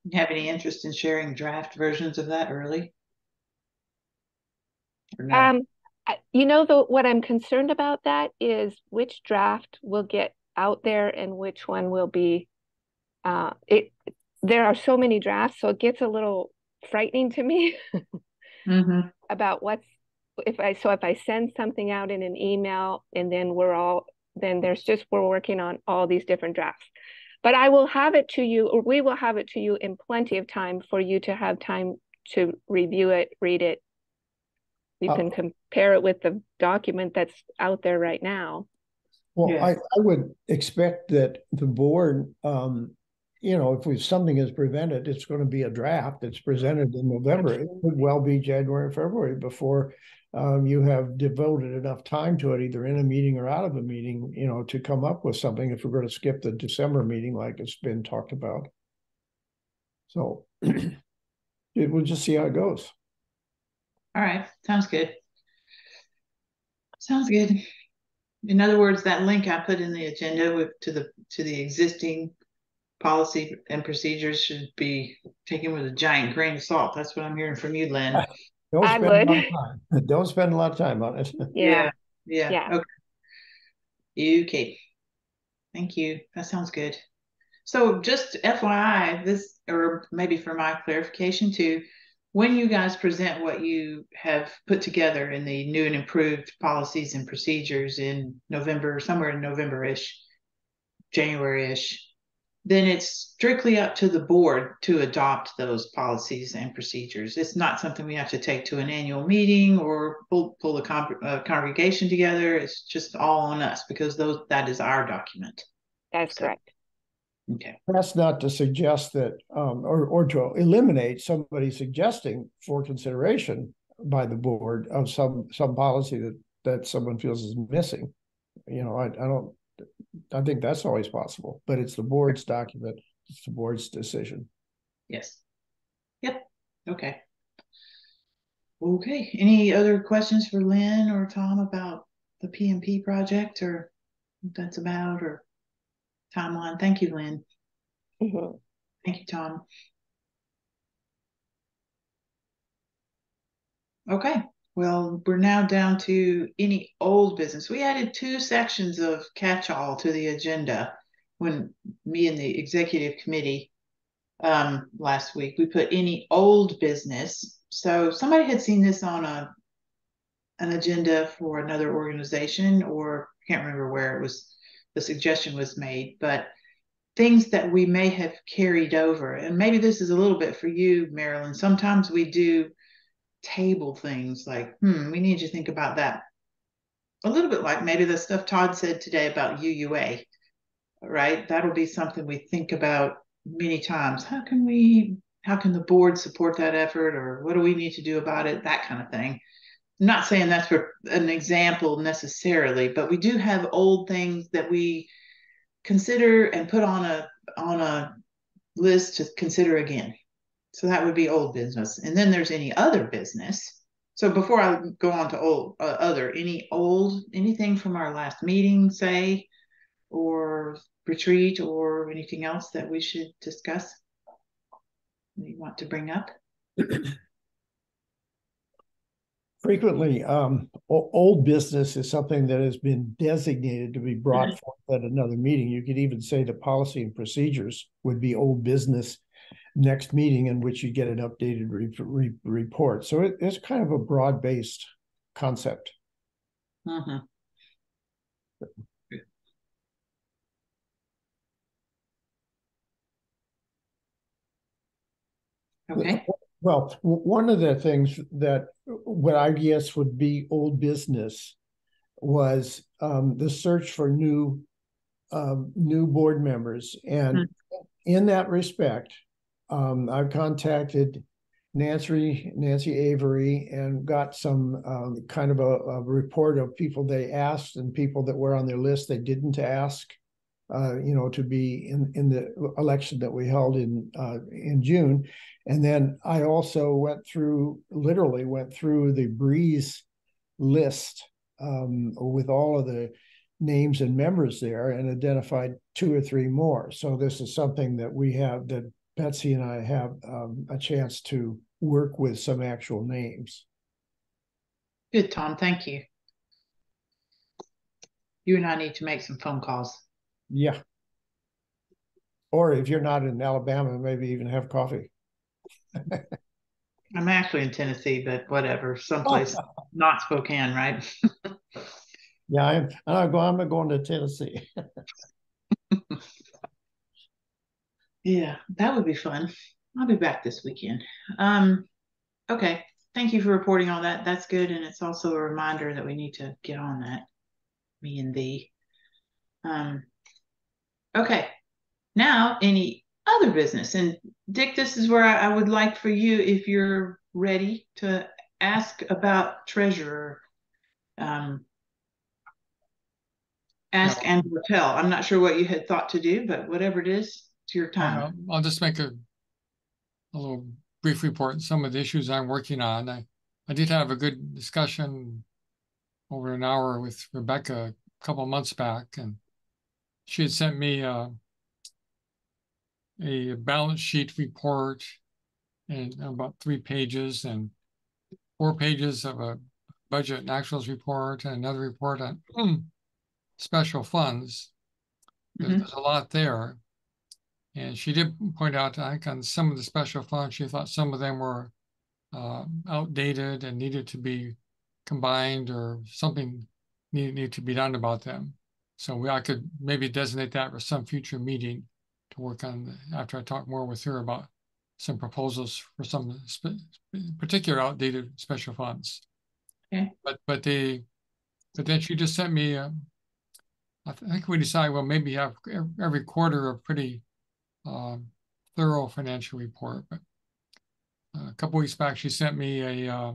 You have any interest in sharing draft versions of that early? Or no? What I'm concerned about that is which draft will get out there and which one will be, there are so many drafts, so it gets a little frightening to me about if I send something out in an email and then we're working on all these different drafts. But I will have it to you, or we will have it to you in plenty of time for you to have time to review it, read it. You can compare it with the document that's out there right now. Well, yeah. I would expect that the board, if something is prevented, it's going to be a draft that's presented in November. It could well be January, February before you have devoted enough time to it, either in a meeting or out of a meeting, to come up with something if we're going to skip the December meeting like it's been talked about. So we'll just see how it goes. All right. Sounds good. Sounds good. In other words, that link I put in the agenda to the existing policy and procedures should be taken with a giant grain of salt. That's what I'm hearing from you, Lynn. Don't spend a lot of time. Don't spend a lot of time on it. Yeah. Okay. Thank you. That sounds good. So just FYI, this, or maybe for my clarification too, when you guys present what you have put together in the new and improved policies and procedures in November, somewhere in November-ish, January-ish, then it's strictly up to the board to adopt those policies and procedures. It's not something we have to take to an annual meeting or pull the congregation together. It's just all on us because that is our document. That's correct. Okay. That's not to suggest that, or to eliminate somebody suggesting for consideration by the board of some policy that someone feels is missing. I think that's always possible, but it's the board's document. It's the board's decision. Yes. Yep. Okay. Okay. Any other questions for Lynn or Tom about the PMP project, or what that's about, or timeline? Thank you, Lynn. Thank you, Tom. Okay. Well, we're now down to any old business. We added 2 sections of catch-all to the agenda when me and the executive committee last week, we put any old business. So somebody had seen this on an agenda for another organization, or I can't remember where it was, the suggestion was made, but things that we may have carried over. And maybe this is a little bit for you, Marilyn. Sometimes we do table things like, we need to think about that. A little bit like maybe the stuff Todd said today about UUA, right? That'll be something we think about many times. How can the board support that effort, or what do we need to do about it? That kind of thing. I'm not saying that's for an example necessarily, but we do have old things that we consider and put on a list to consider again. So that would be old business. And then there's any other business. So before I go on to old, anything from our last meeting, say, or retreat, or anything else that we should discuss you want to bring up? Frequently, old business is something that has been designated to be brought forth at another meeting. You could even say the policy and procedures would be old business next meeting, in which you get an updated report. So it's kind of a broad-based concept. Mm-hmm. Okay. Well, one of the things that what I guess would be old business was the search for new board members. And in that respect, I've contacted Nancy Avery and got some kind of a report of people they asked and people that were on their list they didn't ask, to be in the election that we held in June. And then I also literally went through the Breeze list with all of the names and members there and identified 2 or 3 more. So this is something that Betsy and I have a chance to work with some actual names. Good, Tom. Thank you. You and I need to make some phone calls. Yeah. Or if you're not in Alabama, maybe even have coffee. I'm actually in Tennessee, but whatever, someplace not Spokane, right? Yeah, I'm going to Tennessee. Yeah, that would be fun. I'll be back this weekend. Okay. Thank you for reporting all that. That's good. And it's also a reminder that we need to get on that, me and thee. Okay. Now, any other business? And Dick, this is where I would like for you, if you're ready, to ask about treasurer. Ask and tell. I'm not sure what you had thought to do, but whatever it is, it's your time. I'll just make a little brief report on some of the issues I'm working on. I did have a good discussion over an hour with Rebecca a couple of months back, and she had sent me a balance sheet report and about 3 pages and 4 pages of a budget and actuals report and another report on special funds. There's a lot there. And she did point out, I think, on some of the special funds, she thought some of them were outdated and needed to be combined, or something needed to be done about them. So I could maybe designate that for some future meeting to work on after I talk more with her about some proposals for some particular outdated special funds. Okay. But then she just sent me, I think we decided, well, maybe have every quarter a pretty thorough financial report. But a couple weeks back, she sent me a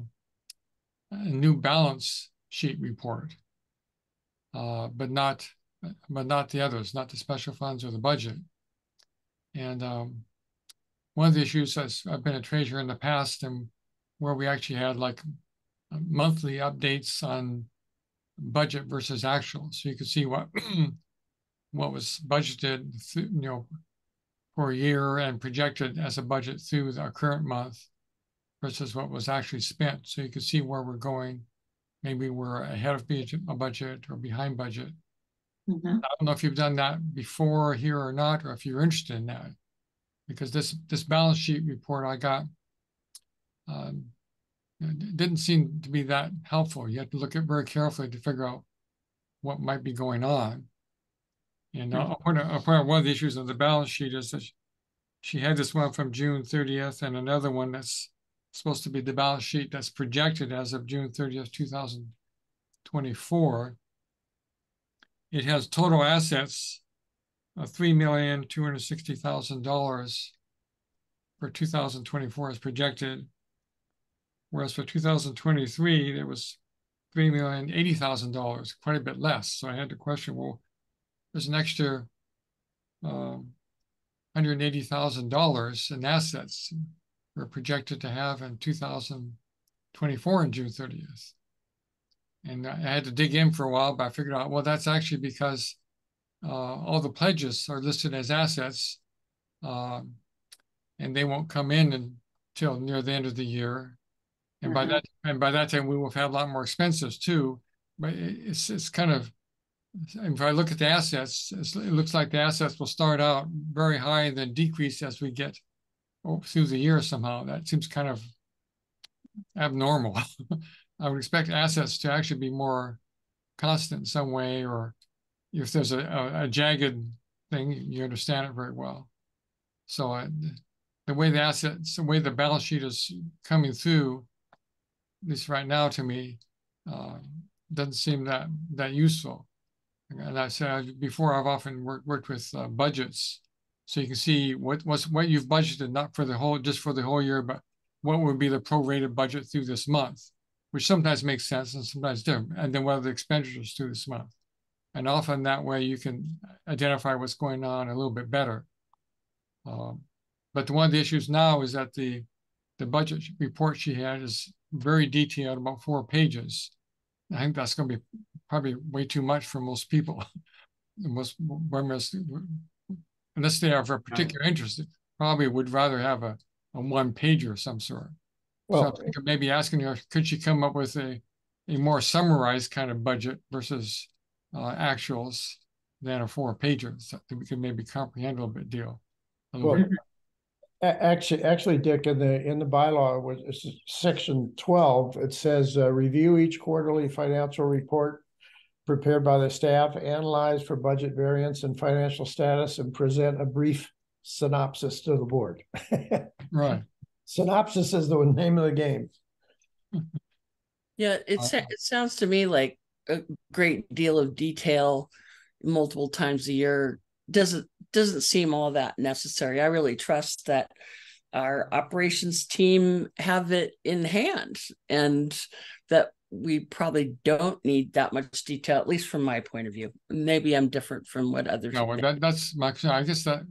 new balance sheet report, but not the others, not the special funds or the budget. And one of the issues is I've been a treasurer in the past, and where we actually had like monthly updates on budget versus actual, so you could see what was budgeted, for a year and projected as a budget through our current month, versus what was actually spent. So you can see where we're going. Maybe we're ahead of a budget or behind budget. Mm-hmm. I don't know if you've done that before here or not, or if you're interested in that, because this balance sheet report I got it didn't seem to be that helpful. You have to look at very carefully to figure out what might be going on. And I'll point out one of the issues of the balance sheet is that she had this one from June 30th and another one that's supposed to be the balance sheet that's projected as of June 30th, 2024. It has total assets of $3,260,000 for 2024 as projected. Whereas for 2023, there was $3,080,000, quite a bit less. So I had to question, well, there's an extra $180,000 in assets we're projected to have in 2024 on June 30th. And I had to dig in for a while, but I figured out, well, that's actually because all the pledges are listed as assets, and they won't come in until near the end of the year. And by that time, we will have had a lot more expenses too. But it's kind of, if I look at the assets, it looks like the assets will start out very high and then decrease as we get through the year somehow. That seems kind of abnormal. I would expect assets to actually be more constant in some way, or if there's a jagged thing, you understand it very well. So the way the balance sheet is coming through, at least right now to me, doesn't seem that useful. And I said before, I've often worked with budgets, so you can see what you've budgeted, not for just for the whole year, but what would be the prorated budget through this month, which sometimes makes sense and sometimes different. And then what are the expenditures through this month? And often that way you can identify what's going on a little bit better. But one of the issues now is that the budget report she had is very detailed, about 4 pages. I think that's going to be probably way too much for most people. Unless they are for particular interest, probably would rather have a 1-pager of some sort. Well, so I think maybe asking her, could she come up with a more summarized kind of budget versus actuals than a 4-pager, so that we can maybe comprehend a little bit deal. Actually, Dick, in the bylaw, was section 12. It says review each quarterly financial report prepared by the staff, analyze for budget variance and financial status, and present a brief synopsis to the board. Right. Synopsis is the name of the game. Yeah, it sounds to me like a great deal of detail multiple times a year doesn't seem all that necessary. I really trust that our operations team have it in hand, and that we probably don't need that much detail, at least from my point of view. Maybe I'm different from what others. No, well, that's my, I guess that,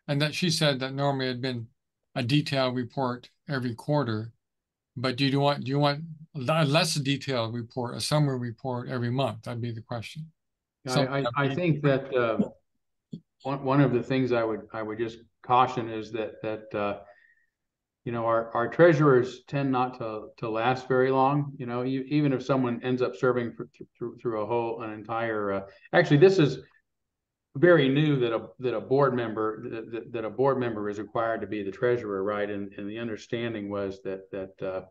and that she said that normally it had been a detailed report every quarter, but do you want a less detailed report, a summary report every month? That'd be the question. I think that one of the things I would just caution is that our treasurers tend not to last very long. Even if someone ends up serving through an entire. Actually, this is very new that a board member is required to be the treasurer, right? And the understanding was that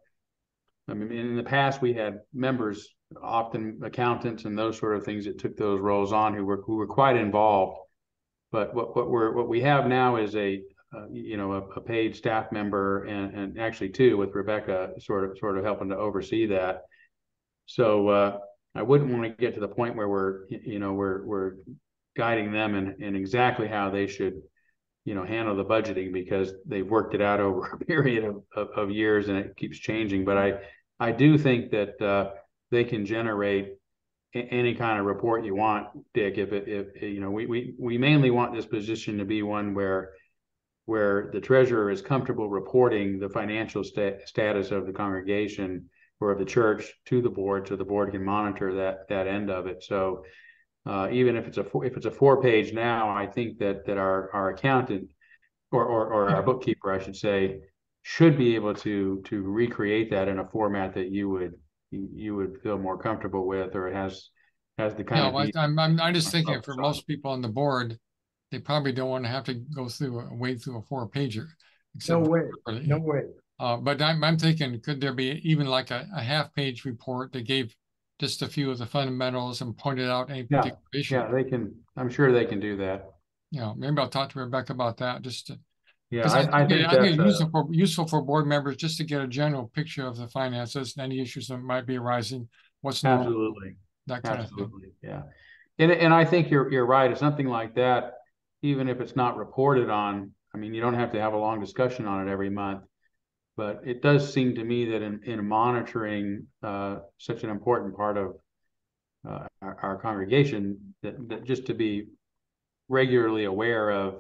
I mean, in the past we had members, often accountants and those sort of things, that took those roles on who were quite involved. But what we have now is a paid staff member, and actually 2, with Rebecca sort of helping to oversee that. So I wouldn't want to get to the point where we're guiding them in exactly how they should handle the budgeting, because they've worked it out over a period of years and it keeps changing. But I do think that they can generate any kind of report you want, Dick. We mainly want this position to be one where the treasurer is comfortable reporting the financial status of the congregation or of the church to the board, so the board can monitor that end of it. So even if it's a 4-page now, I think that our accountant or our bookkeeper, I should say, should be able to recreate that in a format that you would feel more comfortable with, or it has the kind No, of detail. I'm just thinking for most people on the board, they probably don't want to have to go through wade through a 4-pager. No way, no way. But I'm thinking, could there be even like a half-page report that gave just a few of the fundamentals and pointed out any particular issue? Yeah, they can. I'm sure they can do that. Maybe I'll talk to Rebecca about that. Yeah, because I think it's that's useful for board members just to get a general picture of the finances and any issues that might be arising. What's normal, absolutely, that kind of thing. absolutely, yeah. And I think you're right. It's something like that, even if it's not reported on. I mean, you don't have to have a long discussion on it every month, but it does seem to me that in monitoring such an important part of our congregation, that just to be regularly aware of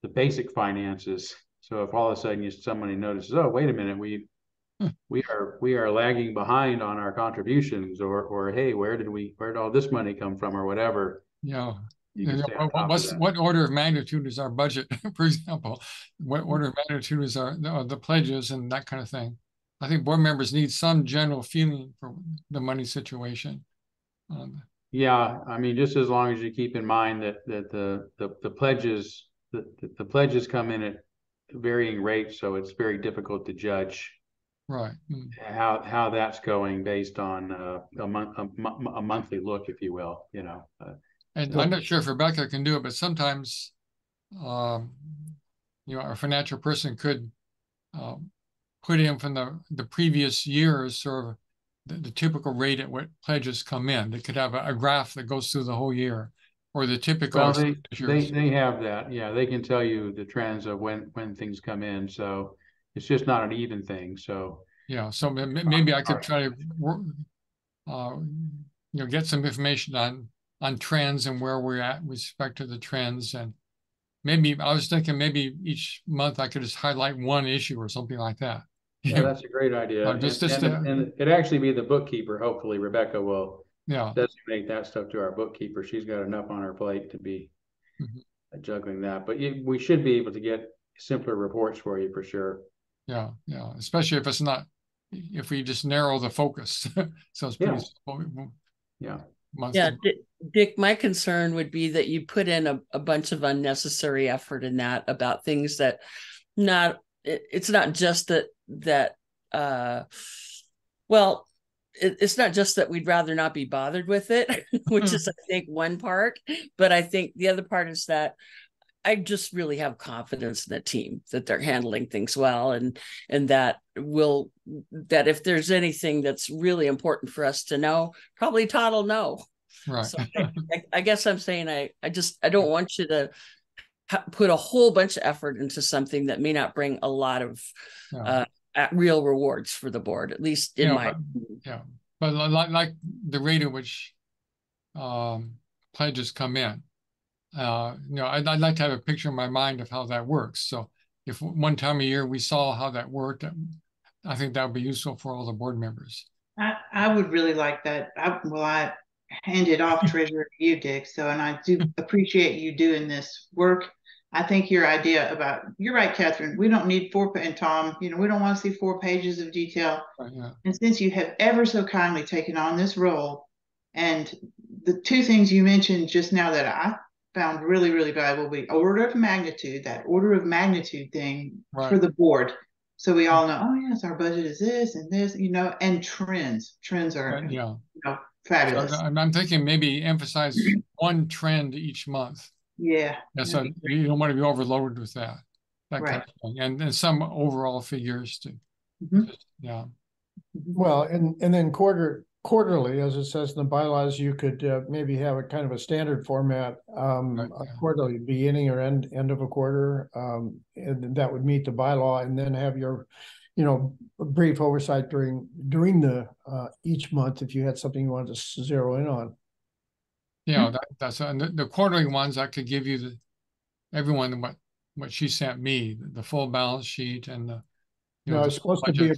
the basic finances. So if all of a sudden somebody notices, oh, wait a minute, we are lagging behind on our contributions, or hey, where did all this money come from, or whatever. Yeah. You can stay on top of that. What order of magnitude is our budget, for example? What order of magnitude is the pledges and that kind of thing? I think board members need some general feeling for the money situation. Yeah, I mean, just as long as you keep in mind that the pledges come in at varying rates, so it's very difficult to judge right how that's going based on a monthly look, if you will. And I'm not sure if Rebecca can do it, but sometimes our financial person could put in from the previous years sort of the typical rate at what pledges come in. They could have a graph that goes through the whole year, or the typical. Well, they have that. Yeah, they can tell you the trends of when things come in. So it's just not an even thing. So yeah, so maybe I could try to work, get some information on trends and where we're at with respect to the trends. And maybe I was thinking maybe each month I could just highlight one issue or something like that. Yeah, that's a great idea. And it'd actually be the bookkeeper. Hopefully, Rebecca will designate that stuff to our bookkeeper. She's got enough on her plate to be juggling that. But we should be able to get simpler reports for you for sure. Yeah, especially if we just narrow the focus. So it's pretty simple. Yeah. Dick, my concern would be that you put in a bunch of unnecessary effort in that about things that it's not just it's not just that we'd rather not be bothered with it, which is, I think, one part. But I think the other part is that I just really have confidence in the team that they're handling things well, and that if there's anything that's really important for us to know, probably Todd will know. Right. So I guess I'm saying I don't want you to put a whole bunch of effort into something that may not bring a lot of real rewards for the board, at least in my opinion. Yeah. But like the rate at which pledges come in, I'd like to have a picture in my mind of how that works. So if one time a year we saw how that worked, I think that would be useful for all the board members. I would really like that. I handed off treasurer to you, Dick. So, and I do appreciate you doing this work. I think your idea you're right, Catherine. We don't need and Tom, we don't want to see 4 pages of detail. Right, yeah. And since you have ever so kindly taken on this role, and the 2 things you mentioned just now that I found really, really valuable be that order of magnitude thing for the board. So we all know, oh yes, our budget is this and this, and trends. Trends are fabulous. So I'm thinking maybe emphasize one trend each month. Yeah. So you don't want to be overloaded with that kind of thing. And some overall figures too. Well, and then quarterly, as it says in the bylaws, you could maybe have a kind of a standard format, a quarterly beginning or end of a quarter, and that would meet the bylaw, and then have your, brief oversight during the each month if you had something you wanted to zero in on. That's the quarterly ones. I could give you everyone what she sent me, the full balance sheet and the. It's supposed to be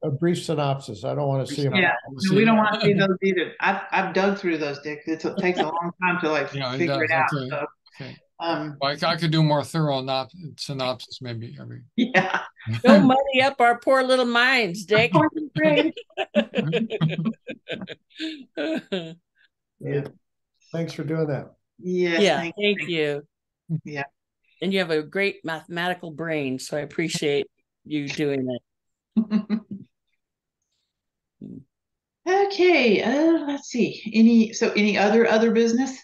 a brief synopsis. I don't want to see them. Yeah, we don't want to see those either. I've dug through those, Dick. It takes a long time to figure it out. So. Okay. I could do more thorough synopsis maybe. Yeah. Don't muddy up our poor little minds, Dick. Great. Yeah. Thanks for doing that. Yes, Yeah, thank you. Yeah. And you have a great mathematical brain, so I appreciate you doing it. Okay, let's see. Any other business?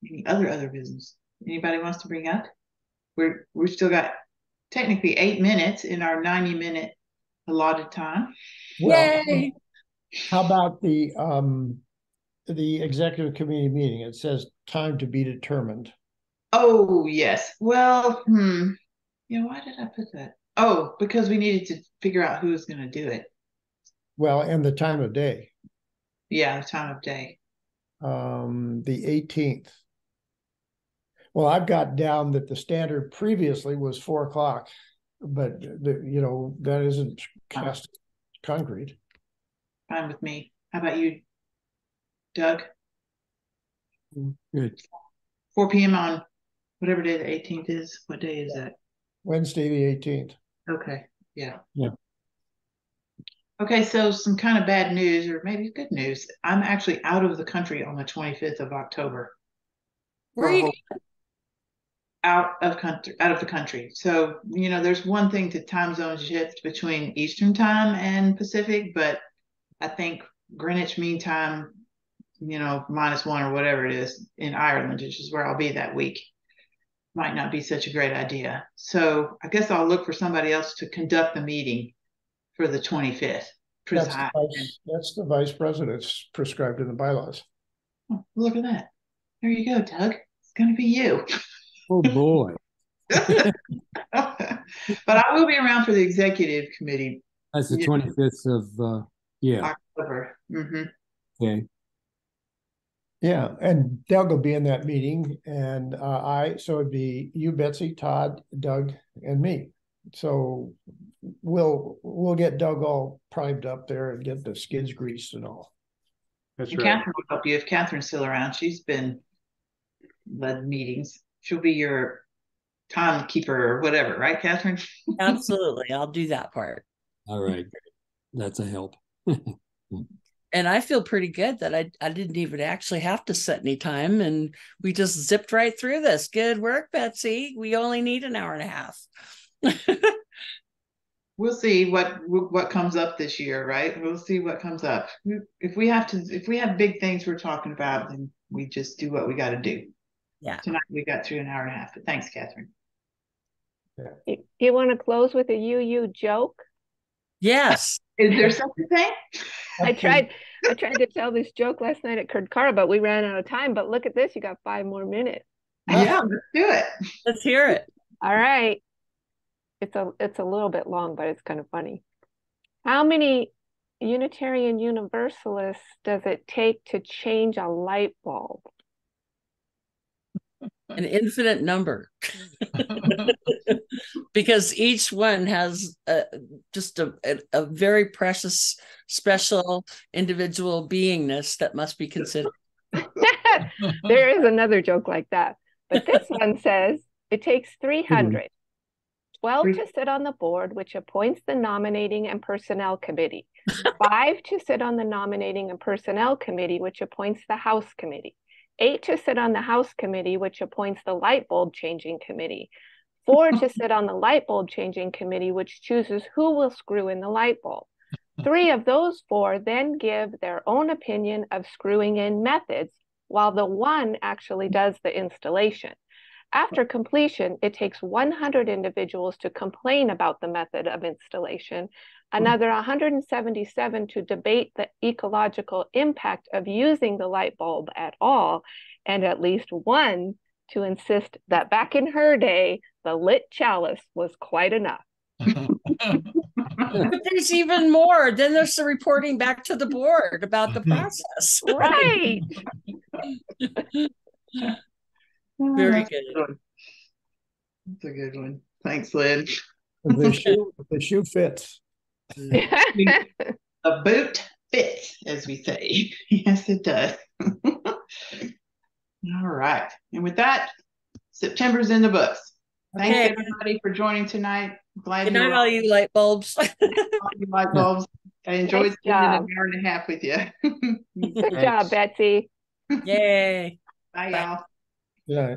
Any other business? Anybody wants to bring up? We've still got technically 8 minutes in our 90-minute allotted time. Well, Yay! how about the executive committee meeting? It says time to be determined. Oh, yes. Well, yeah, why did I put that? Oh, because we needed to figure out who's going to do it. Well, and the time of day. Yeah, the time of day. The 18th. Well, I've got down that the standard previously was 4 o'clock, but that isn't cast concrete. Fine with me. How about you, Doug? Good. 4 p.m. on whatever day the 18th is. What day is that? Wednesday, the 18th. Okay. Yeah. Yeah. Okay, so some kind of bad news, or maybe good news. I'm actually out of the country on the 25th of October. Where are you? Out of the country. So, there's one thing to time zone shift between Eastern time and Pacific, but I think Greenwich Mean Time, -1 or whatever it is in Ireland, which is where I'll be that week, might not be such a great idea. So I guess I'll look for somebody else to conduct the meeting for the 25th. That's the vice president's prescribed in the bylaws. Oh, look at that. There you go, Doug. It's going to be you. Oh boy. But I will be around for the executive committee. That's the 25th of October. Okay. Yeah, and Doug will be in that meeting, and so it'd be you, Betsy, Todd, Doug, and me. So we'll get Doug all primed up there and get the skids greased and all. That's And right. Catherine will help you if Catherine's still around. She's been led meetings. She'll be your timekeeper or whatever, right, Catherine? Absolutely. I'll do that part. All right. That's a help. And I feel pretty good that I didn't even actually have to set any time, and we just zipped right through this. Good work, Betsy. We only need an hour and a half. We'll see what comes up this year, right? We'll see what comes up. If we have big things we're talking about, then we just do what we got to do. Yeah. Tonight we got through an hour and a half, but thanks, Catherine. Yeah. You want to close with a you joke? Yes. Is there such a thing? I tried to tell this joke last night at Kurtcara, but we ran out of time. But look at this, you got 5 more minutes. Yeah, let's do it. Let's hear it. All right. It's a little bit long, but it's kind of funny. How many Unitarian Universalists does it take to change a light bulb? An infinite number. Because each one has just a very precious, special, individual beingness that must be considered. There is another joke like that. But this one says it takes 300. 12 to sit on the board, which appoints the nominating and personnel committee. 5 to sit on the nominating and personnel committee, which appoints the House committee. 8 to sit on the House committee, which appoints the light bulb changing committee. 4 to sit on the light bulb changing committee, which chooses who will screw in the light bulb. 3 of those 4 then give their own opinion of screwing in methods, while the 1 actually does the installation. After completion, it takes 100 individuals to complain about the method of installation, another 177 to debate the ecological impact of using the light bulb at all, and at least 1 to insist that back in her day, the lit chalice was quite enough. But there's even more. Then there's the reporting back to the board about the process. Right. Very good. That's a good one. Thanks, Lynn. The shoe fits. The boot fits, as we say. Yes, it does. All right. And with that, September's in the books. Thanks Okay. everybody for joining tonight. Glad Good you night, were all you light bulbs. light bulbs. I enjoyed Nice spending an job. hour and a half with you. Good job, Betsy. Yay. Bye, Bye. y'all. Yeah.